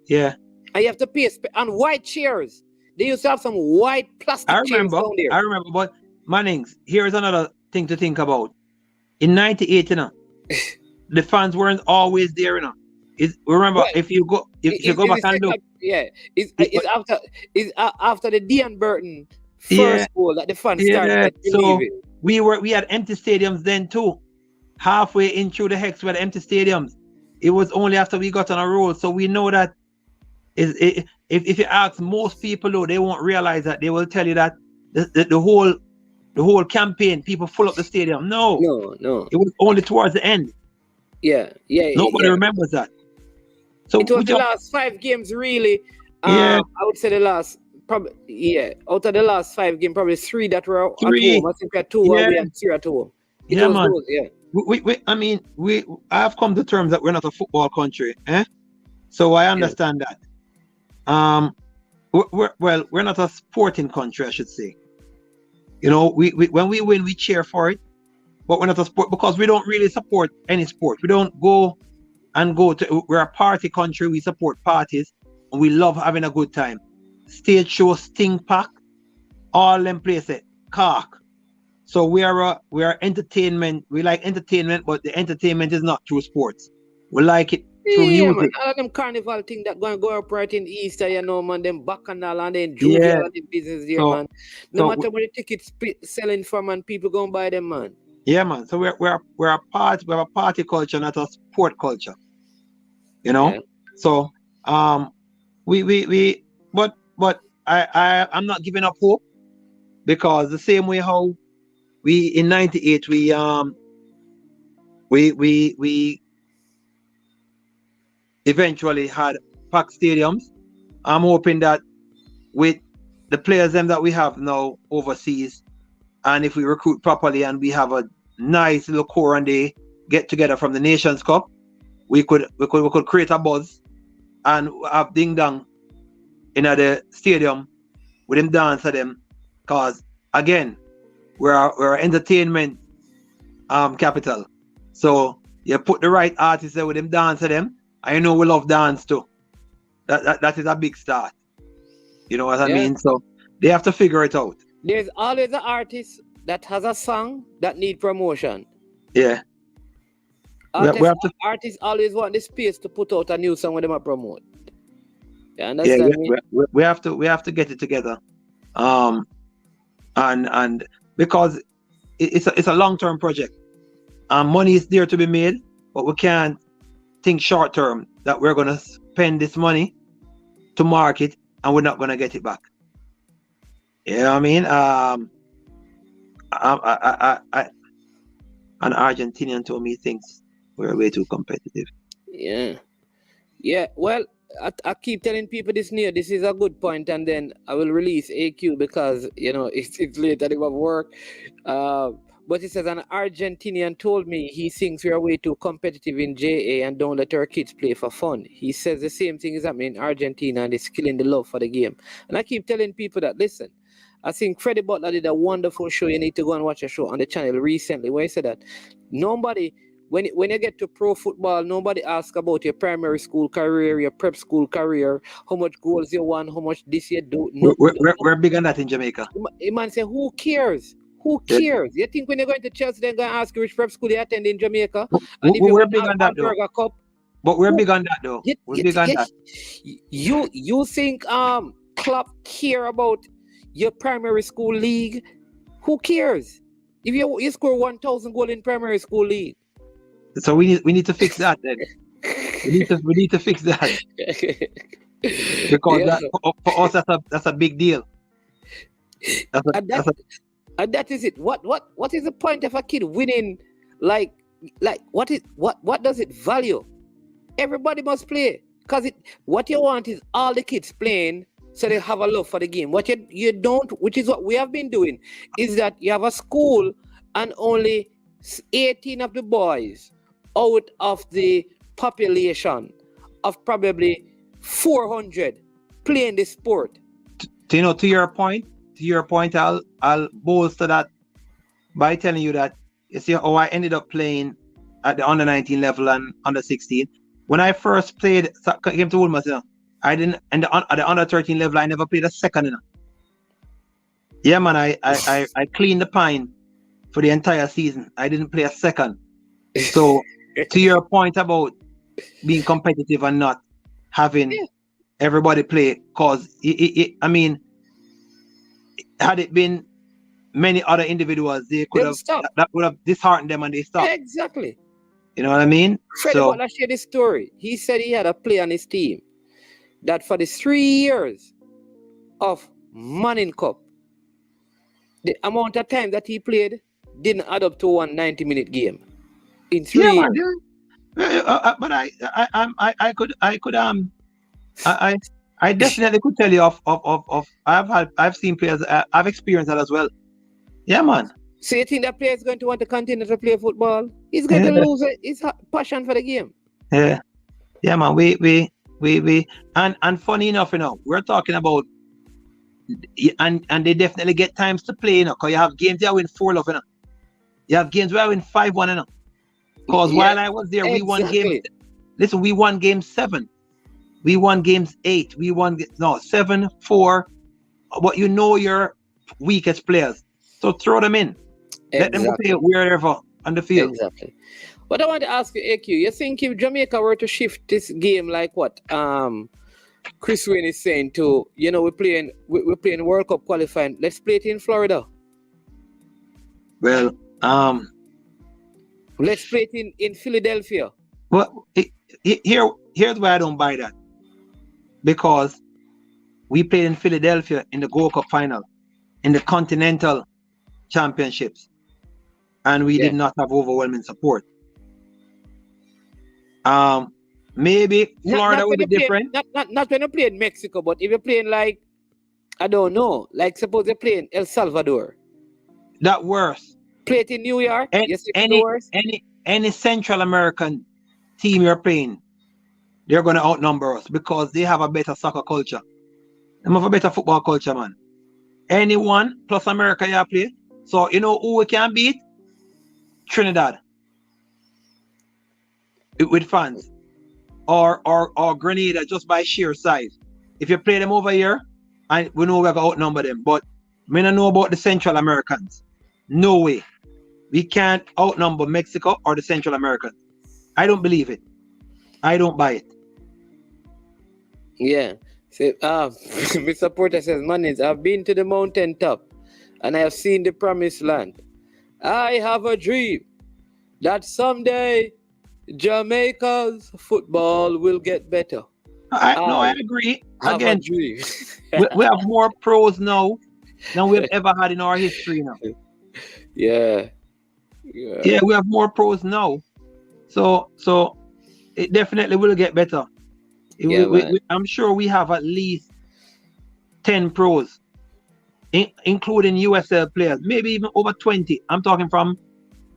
Yeah. And you have to pay and white chairs. They used to have some white plastic chairs down there. I remember, but Mannings, here's another thing to think about. In 98, you know, the fans weren't always there, you know. Remember, Well, if you go back and look, it's after the Dean Burton Yeah. first goal that the fans yeah. started So believing. we had empty stadiums then too. Halfway in through the hex, we had empty stadiums. It was only after we got on a roll. So we know that if you ask most people, though, they won't realize that. They will tell you that the whole campaign, people full up the stadium. No, it was only towards the end. Nobody remembers that. So it was the last 5 games, really. Yeah. I would say the last, probably, out of the last 5 games, probably 3 that were at 3. home. I think we had 2 away and 3 at home. It was man. those, I've come to terms that we're not a football country, so I understand that. We're not a sporting country, I should say. You know, we when we win, we cheer for it, but we're not a sport because we don't really support any sport. We don't go to. We're a party country. We support parties, and we love having a good time. Stage show, Sting Pack, all them places, Cork. So we are entertainment. We like entertainment, but the entertainment is not through sports. We like it through music. Man, all of them carnival thing that going to go up right in Easter, you know, man, them bacchanal and then jovial and the business there, man. No matter where the tickets selling from, and people go and buy them, man. Yeah, man. So we have a party culture, not a sport culture. You know. Yeah. So I'm not giving up hope, because the same way how we in '98 we eventually had packed stadiums. I'm hoping that with the players them that we have now overseas, and if we recruit properly and we have a nice little core and they get together from the Nations Cup, we could create a buzz and have ding dong in the stadium with them dance at them, because again we're an entertainment capital. So you put the right artists there with them dance at them. I know we love dance too. That is a big start. You know what I mean? So they have to figure it out. There's always an artist that has a song that need promotion. Yeah. Artists always want the space to put out a new song when they promote. You understand me? We have to get it together. And because it's a long-term project. Money is there to be made, but we can't think short-term that we're gonna spend this money to market and we're not gonna get it back. You know what I mean? An Argentinian told me he thinks we're way too competitive. Yeah. Well, I keep telling people this is a good point, and then I will release AQ because it's late at work. But he says an Argentinian told me he thinks we are way too competitive in JA and don't let our kids play for fun. He says the same thing is happening in Argentina and it's killing the love for the game. And I keep telling people that, listen, I think Freddie Butler did a wonderful show. You need to go and watch a show on the channel recently where he said that nobody, when you get to pro football, nobody asks about your primary school career, your prep school career, how much goals you won, how much this you do. We're big on that in Jamaica. A man say, who cares? Who cares? You think when you're going to Chelsea, they're going to ask you which prep school you attend in Jamaica? And if we're big on that, though. Cup, but we're big on that, though. We're big on that. You think Klopp care about your primary school league? Who cares? If you score 1,000 goals in primary school league. So we need to fix that then. we need to fix that. Because for us that's a big deal. And that is it. What is the point of a kid winning? Like what does it value? Everybody must play, because what you want is all the kids playing so they have a love for the game. What you don't, which is what we have been doing, is that you have a school and only 18 of the boys out of the population of probably 400 playing this sport. To your point, I'll bolster that by telling you that you see how I ended up playing at the under 19 level and under 16. When I first came to Woolmer, I didn't, and at the under 13 level, I never played a second. Yeah, man, I cleaned the pine for the entire season. I didn't play a second. So, to your point about being competitive and not having everybody play, cause I mean, had it been many other individuals, they could have that would have disheartened them and they stopped. Exactly. You know what I mean? Freddie Butler shared this story. He said he had a player on his team that for the 3 years of Manning Cup, the amount of time that he played didn't add up to one 90-minute game in 3 years. But I definitely could tell you of I've seen players, I've experienced that as well. Yeah, man. So you think that player is going to want to continue to play football? He's going to lose his passion for the game. Yeah, man. We and funny enough, you know, we're talking about and they definitely get times to play, you know, because you have games where you win 4-0, you know. You have games where you win 5-1, you know. Because while I was there, we won games. Listen, we won game 7. We won games 8. We won 7-4. But you know your weakest players, so throw them in. Let them play wherever on the field. Exactly. But I want to ask you, AQ, you think if Jamaica were to shift this game like what Chris Wayne is saying to, you know, we're playing World Cup qualifying, let's play it in Florida. Well, let's play it in Philadelphia. Well, here's why I don't buy that. Because we played in Philadelphia in the Gold Cup final, in the Continental Championships, and we did not have overwhelming support. Maybe Florida would be different. Not when you play in Mexico, but if you're playing like, I don't know, like suppose you're playing El Salvador. That worse. Play it in New York. Any Central American team you're playing, they're going to outnumber us because they have a better soccer culture. They have a better football culture, man. Anyone plus America you play. So you know who we can beat? Trinidad. With fans. Or Grenada just by sheer size. If you play them over here, and we know we're going to outnumber them. But we don't know about the Central Americans. No way. We can't outnumber Mexico or the Central Americans. I don't believe it. I don't buy it. Yeah. So, Mr. Porter says, Mannings, I've been to the mountaintop and I have seen the promised land. I have a dream that someday Jamaica's football will get better. I agree. Again, we have more pros now than we've ever had in our history now. Yeah, we have more pros now. So it definitely will get better. I'm sure we have at least 10 pros, including USL players, maybe even over 20. I'm talking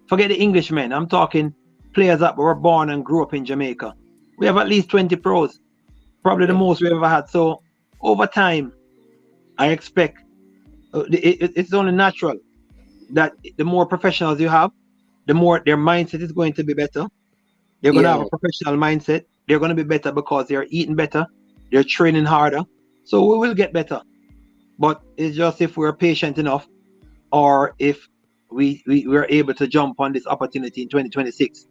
forget the Englishmen. I'm talking players that were born and grew up in Jamaica. We have at least 20 pros, probably the most we've ever had. So over time, I expect it's only natural that the more professionals you have, the more their mindset is going to be better. They're going to have a professional mindset. They're going to be better because they're eating better. They're training harder. So we will get better. But it's just if we're patient enough or if we're able to jump on this opportunity in 2026.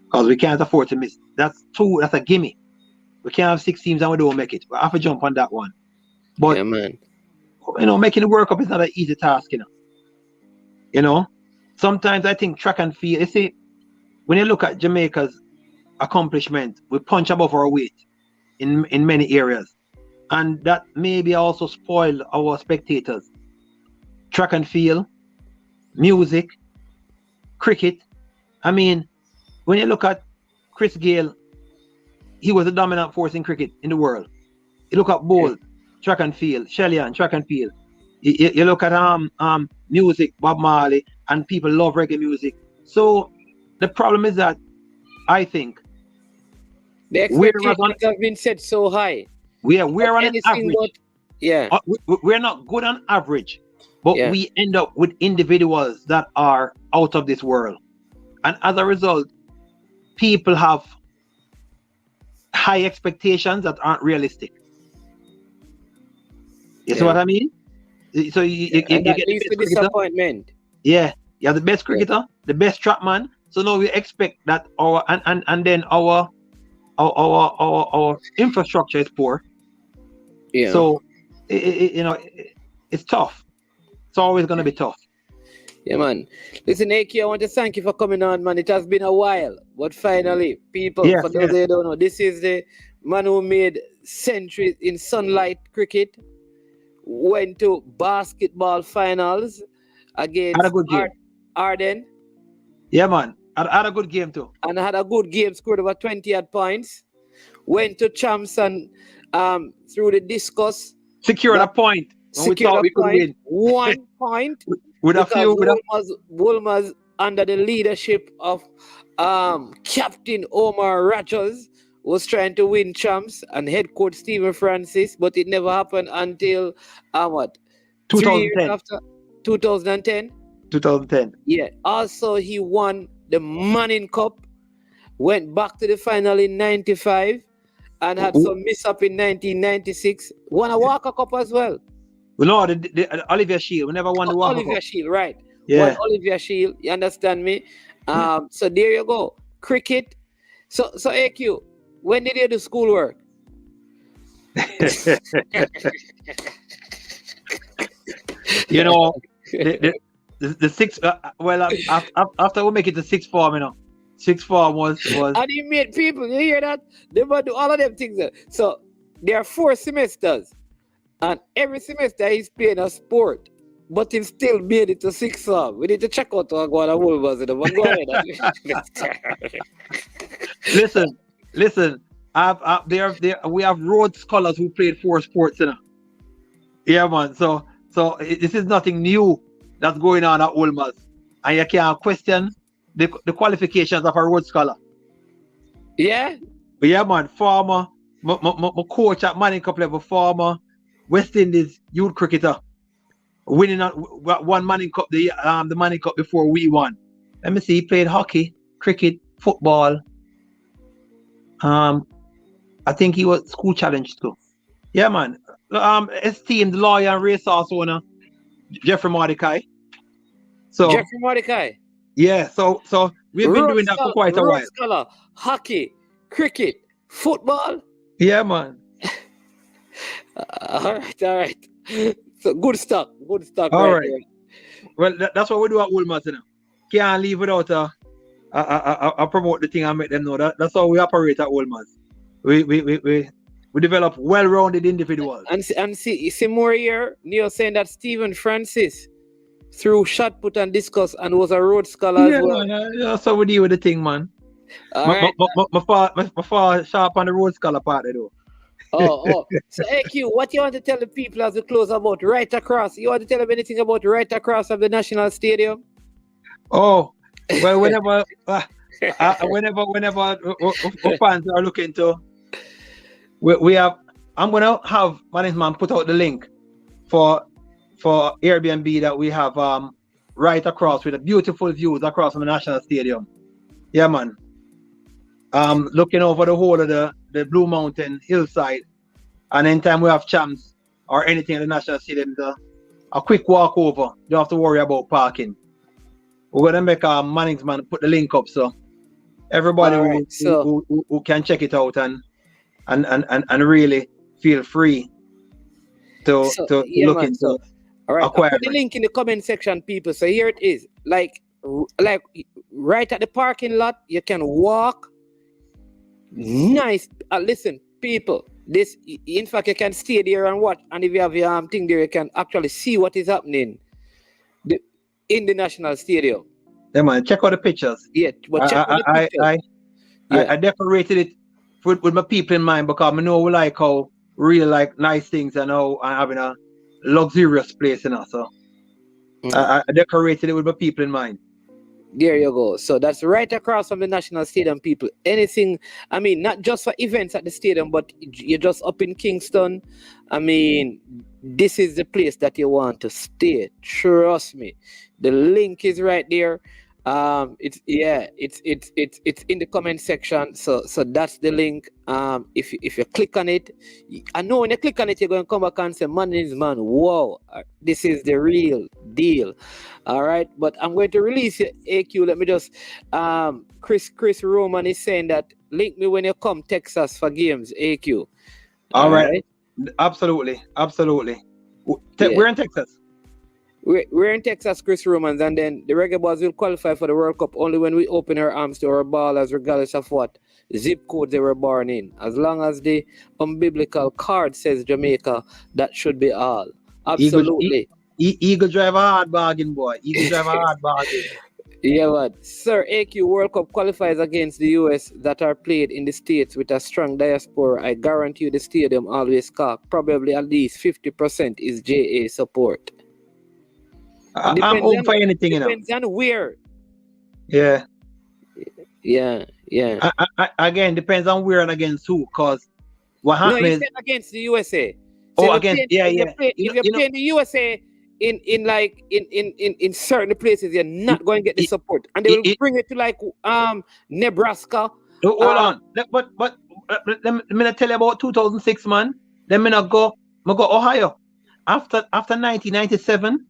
Because we can't afford to miss. That's a gimme. We can't have 6 teams and we don't make it. We have to jump on that one. But, you know, making the World Cup is not an easy task, you know. You know, sometimes I think track and field, you see, when you look at Jamaica's accomplishment, we punch above our weight in many areas. And that maybe also spoil our spectators. Track and field, music, cricket. I mean, when you look at Chris Gayle, he was a dominant force in cricket in the world. You look at Boyz, track and field, Shellyan, track and field. You look at music, Bob Marley, and people love reggae music. So the problem is that I think the expectations have been set so high. We're on an average. We're not good on average, but we end up with individuals that are out of this world. And as a result, people have high expectations that aren't realistic. You see what I mean? So you get disappointment. Yeah. You have the best cricketer, the best strapman. So now we expect that our and then our infrastructure is poor. Yeah. So it's tough. It's always gonna be tough. Yeah, man. Listen, AK, I want to thank you for coming on, man. It has been a while, but finally, people, Yes, for those who don't know, this is the man who made centuries in sunlight cricket, went to basketball finals against Had a good game. Arden, Yeah, man. Had a good game too. and had a good game, scored over 20 odd points. Went to champs and through the discus, Secured a point. When we thought we could win. 1 point. With a few, Wolmer's under the leadership of Captain Omar Rogers was trying to win champs and head coach Stephen Francis, but it never happened until 3 years 2010. after 2010. 2010. Yeah. Also, he won the Manning Cup, went back to the final in 95, and had some miss-up in 1996. Won a Walker Cup as well. No, the Olivier Shield. We never won the Walker Olivier Cup. Shield, right. Yeah. Won Olivier Shield, you understand me? So there you go. Cricket. So AQ, when did you do schoolwork? You know, the six. After we make it to sixth form, you know, sixth form was. And he made people. You hear that? They might do all of them things. So there are 4 semesters, and every semester he's playing a sport, but he still made it to sixth form. We need to check out what going on. Listen. We have Rhodes scholars who played 4 sports, you know. Yeah, man. So this is nothing new that's going on at Wolmer's, and you can't question the qualifications of a Rhodes scholar. Yeah. But yeah, man. Former, my coach at Manning Cup level, former West Indies youth cricketer, winning one Manning Cup the Manning Cup before we won. Let me see. He played hockey, cricket, football. I think he was school challenge too. Yeah, man. Esteemed lawyer and racehorse owner, Jeffrey Mordecai. So Jeffrey Mordecai. Yeah, so we've been doing that for quite a while. Scholar, hockey, cricket, football. Yeah, man. All right. So good stuff. All right. Well, that's what we do at Wolmer's, you know. Can't leave without I promote the thing and make them know that. That's how we operate at Wolmer's. We develop well-rounded individuals. And see more here. Neil saying that Stephen Francis threw shot put and discuss and was a Rhodes scholar as well. Yeah, so we deal with the thing, man. My far sharp on the Rhodes scholar part, though. Oh. So AQ, what you want to tell the people as we close about right across? You want to tell them anything about right across of the National Stadium? Oh, well, whenever fans are looking to, we have. I'm gonna have management put out the link for Airbnb that we have right across with the beautiful views across from the National Stadium. Yeah, man. Looking over the whole of the Blue Mountain hillside, and anytime we have champs or anything in the National Stadium, a quick walk over. You don't have to worry about parking. We're gonna make our management put the link up so everybody who can check it out and really feel free to look into. All right, acquire. I'll put the link in the comment section, people. So here it is, like right at the parking lot. You can walk. Nice. Listen, people. This, in fact, you can stay there and watch. And if you have your thing there, you can actually see what is happening in the National Stadium. Yeah, man. Check out the pictures. Yeah, but check out the pictures. I decorated it with my people in mind because I know we like how really like nice things and how I'm having a luxurious place, you know. So I decorated it with my people in mind. There you go. So that's right across from the National Stadium, people. Anything, I mean, not just for events at the stadium, but you're just up in Kingston. I mean, this is the place that you want to stay. Trust me. The link is right there. It's in the comment section. So that's the link. If you click on it, I know when you click on it, you're going to come back and say, "Man is man, whoa, this is the real deal." All right, but I'm going to release your AQ. Let me just Chris Roman is saying that link me when you come Texas for games, AQ. All right. Absolutely. We're in Texas. We're in Texas, Chris Romans, and then the Reggae Boys will qualify for the World Cup only when we open our arms to our ballers, regardless of what zip code they were born in. As long as the unbiblical card says Jamaica, that should be all. Absolutely. Eagle drive a hard bargain, boy. Eagle drive a hard bargain. Yeah, but Sir AQ World Cup qualifies against the US that are played in the States with a strong diaspora. I guarantee you the stadium always cock. Probably at least 50% is JA support. I'm open for anything, you know. Depends on where. Yeah. Again, depends on where and against who. Cause what happens? No, you said against the USA. So against if you're playing the USA in certain places, you're not going to get the support, and they will bring it to like Nebraska. Hold on, but let me tell you about 2006, man. Let me not go. Ohio. After 1997.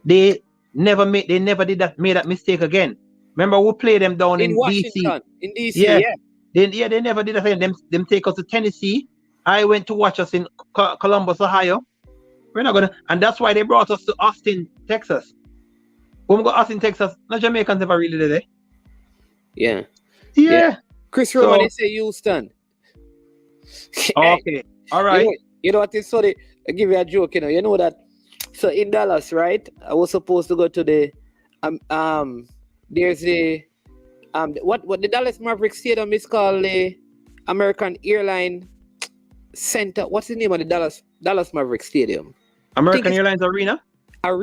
They never made that mistake again. Remember we played them down in Washington, DC. In DC, yeah. They never did that again. Them take us to Tennessee. I went to watch us in Columbus, Ohio. We're not gonna, and that's why they brought us to Austin, Texas. When we got Austin, Texas, no Jamaicans ever really did it. Yeah. Chris Roman, they say Houston. Okay, all right. You know what is funny? I give you a joke. You know that. So in Dallas, right? I was supposed to go to the there's the what the Dallas Maverick Stadium is called, the American Airline Center. What's the name of the Dallas Maverick Stadium? American Airlines Arena. I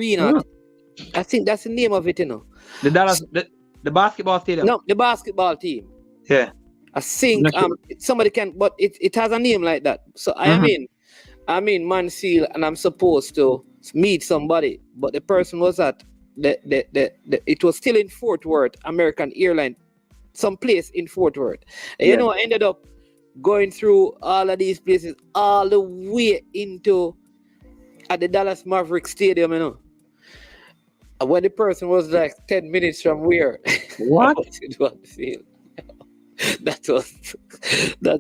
think that's the name of it, The Dallas the basketball stadium. No, the basketball team. Yeah. I think somebody can, but it has a name like that. So I'm in Mansfield and I'm supposed to meet somebody, but the person was at it was still in Fort Worth, American Airline, some place in Fort Worth. And I ended up going through all of these places all the way into at the Dallas Maverick Stadium, when the person was like 10 minutes from where what that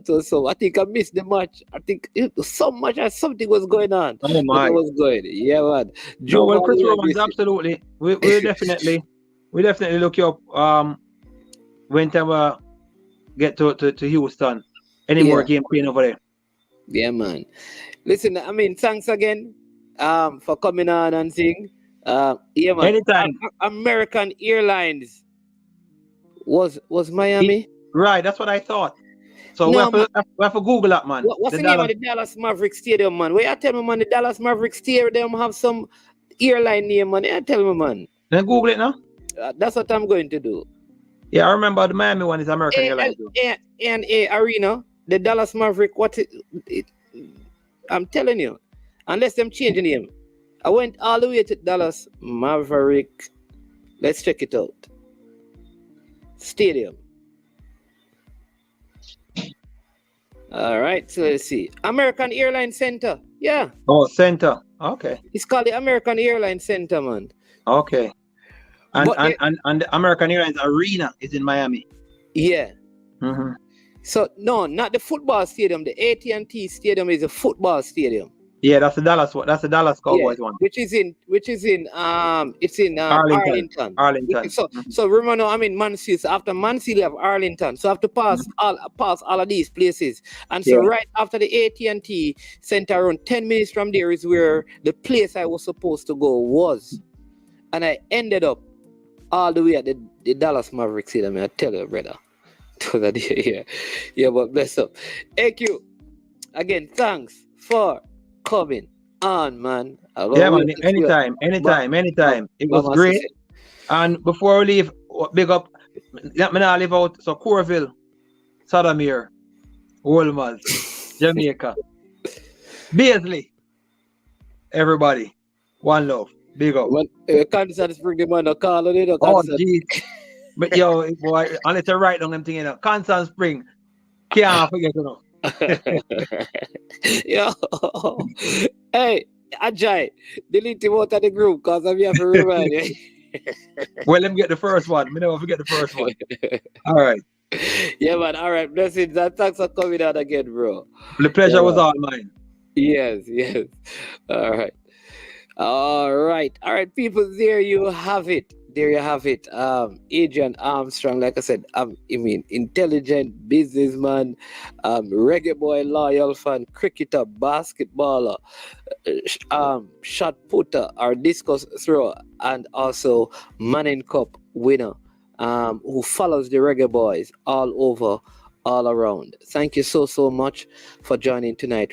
was so. I think I missed the match. I think it was so much as something was going on. Oh my! It was good. Yeah, man. No, well, Chris Romans, absolutely. We definitely look you up. Whenever get to Houston, any more game playing over there. Yeah, man. Listen, I mean, thanks again for coming on and sing. Yeah, man. Anytime. American Airlines was Miami. Right, that's what I thought. So we have to Google that, man. What's the name of the Dallas Maverick Stadium, man? Where you tell me, man, the Dallas Maverick Stadium have some airline name, man. You tell me, man. Then Google it now. That's what I'm going to do. Yeah, I remember the Miami one is American Airlines. And Arena, the Dallas Maverick, I'm telling you, unless them change the name. I went all the way to Dallas Maverick. Let's check it out. Stadium. All right, so let's see. American Airlines Center. Yeah. Oh, Center. Okay. It's called the American Airlines Center, man. Okay. And the American Airlines Arena is in Miami. Yeah. Mm-hmm. So no, not the football stadium. The AT&T Stadium is a football stadium. Yeah, that's the Dallas one. That's the Dallas Cowboys one. Which is in Arlington. So remember, I'm in Mansfield. So after Mansfield, you have Arlington. So I have to pass all of these places. And so right after the AT&T Center, around 10 minutes from there is where the place I was supposed to go was. And I ended up all the way at the Dallas Mavericks Stadium. I tell you, brother. Yeah, but bless up. AQ, again, thanks for coming on, man. Yeah, man. Anytime. It was great. And before we leave, big up. Let me not leave out. So Corville, Sodomir, Wolmers, Jamaica, Beasley, everybody. One love. Big up. But Kansas Spring, the man, no call on it, Oh, Kansas. jeez. But yo, boy, unless you write down them thing, you know, Constant Spring, can't forget, you know. Yo, hey, Ajay, delete him out of the group because I'm here for remind you. Well, let me get the first one. Me never forget the first one. All right. Yeah, man. All right, blessings and thanks for coming out again, bro. The pleasure Yeah, was man. all mine. Yes. All right. All right, people. There you have it. Adrian Armstrong, like I said, I mean, intelligent businessman, reggae boy, loyal fan, cricketer, basketballer, shot putter, or discus thrower, and also Manning Cup winner, who follows the Reggae Boys all over, all around. Thank you so much for joining tonight.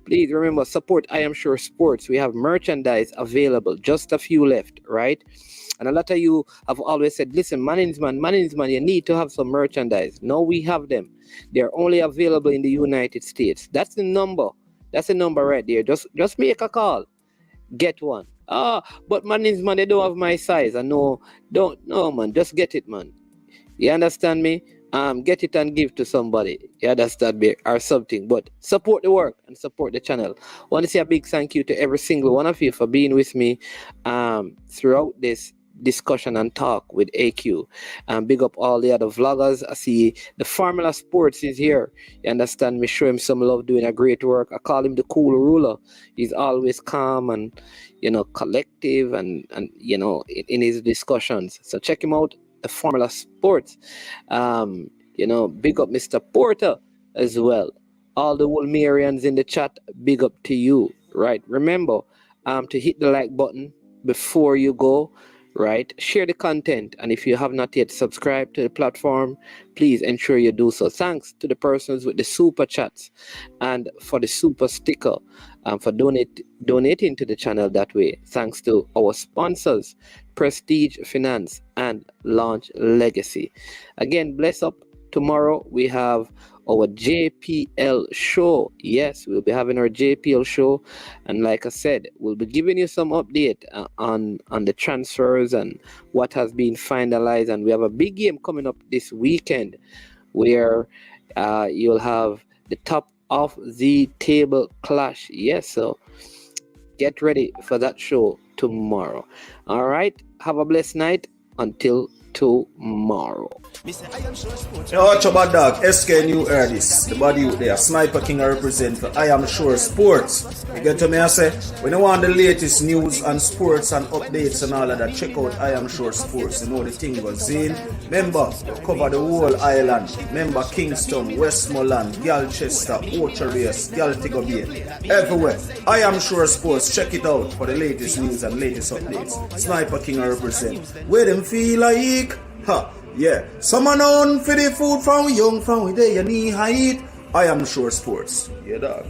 Please remember, support I Am Sure Sports. We have merchandise available, just a few left, right? And a lot of you have always said, listen, Manningsman, you need to have some merchandise. No, we have them. They're only available in the United States. That's the number. That's the number right there. Just make a call. Get one. But Manningsman, they don't have my size. No, man. Just get it, man. You understand me? Get it and give to somebody. You understand me? Or something. But support the work and support the channel. I want to say a big thank you to every single one of you for being with me throughout this discussion and talk with AQ. Big up all the other vloggers. I see the Formula Sports is here. You understand me? Show him some love, doing a great work. I call him the cool ruler. He's always calm and, collective and in his discussions. So check him out. The Formula Sports. Big up Mr. Porter as well. All the Wolmerians in the chat, big up to you. Right. Remember to hit the like button before you go. Right. Share the content. And if you have not yet subscribed to the platform, please ensure you do so. Thanks to the persons with the super chats and for the super sticker for donating to the channel that way. Thanks to our sponsors, Prestige Finance and Launch Legacy. Again, bless up. Tomorrow we have our JPL show. Yes, we'll be having our JPL show, and like I said, we'll be giving you some update on the transfers and what has been finalized. And we have a big game coming up this weekend where you'll have the top of the table clash. Yes, so get ready for that show tomorrow. All right, have a blessed night until tomorrow. Yo, watch about dog, SK New Erdis, the body out there, Sniper King I represent for I Am Sure Sports. You get to me, I say, when you want the latest news and sports and updates and all of that, check out I Am Sure Sports. You know the thing goes in. Remember, you cover the whole island. Remember Kingston, Westmoreland, Galchester, Orchard Race, Galtigo Bay, everywhere. I Am Sure Sports, check it out for the latest news and latest updates. Sniper King I represent. Where them feel like? Yeah. Someone on for the food from we young, from we day, you need height. I Am Sure Sports. Yeah, dog.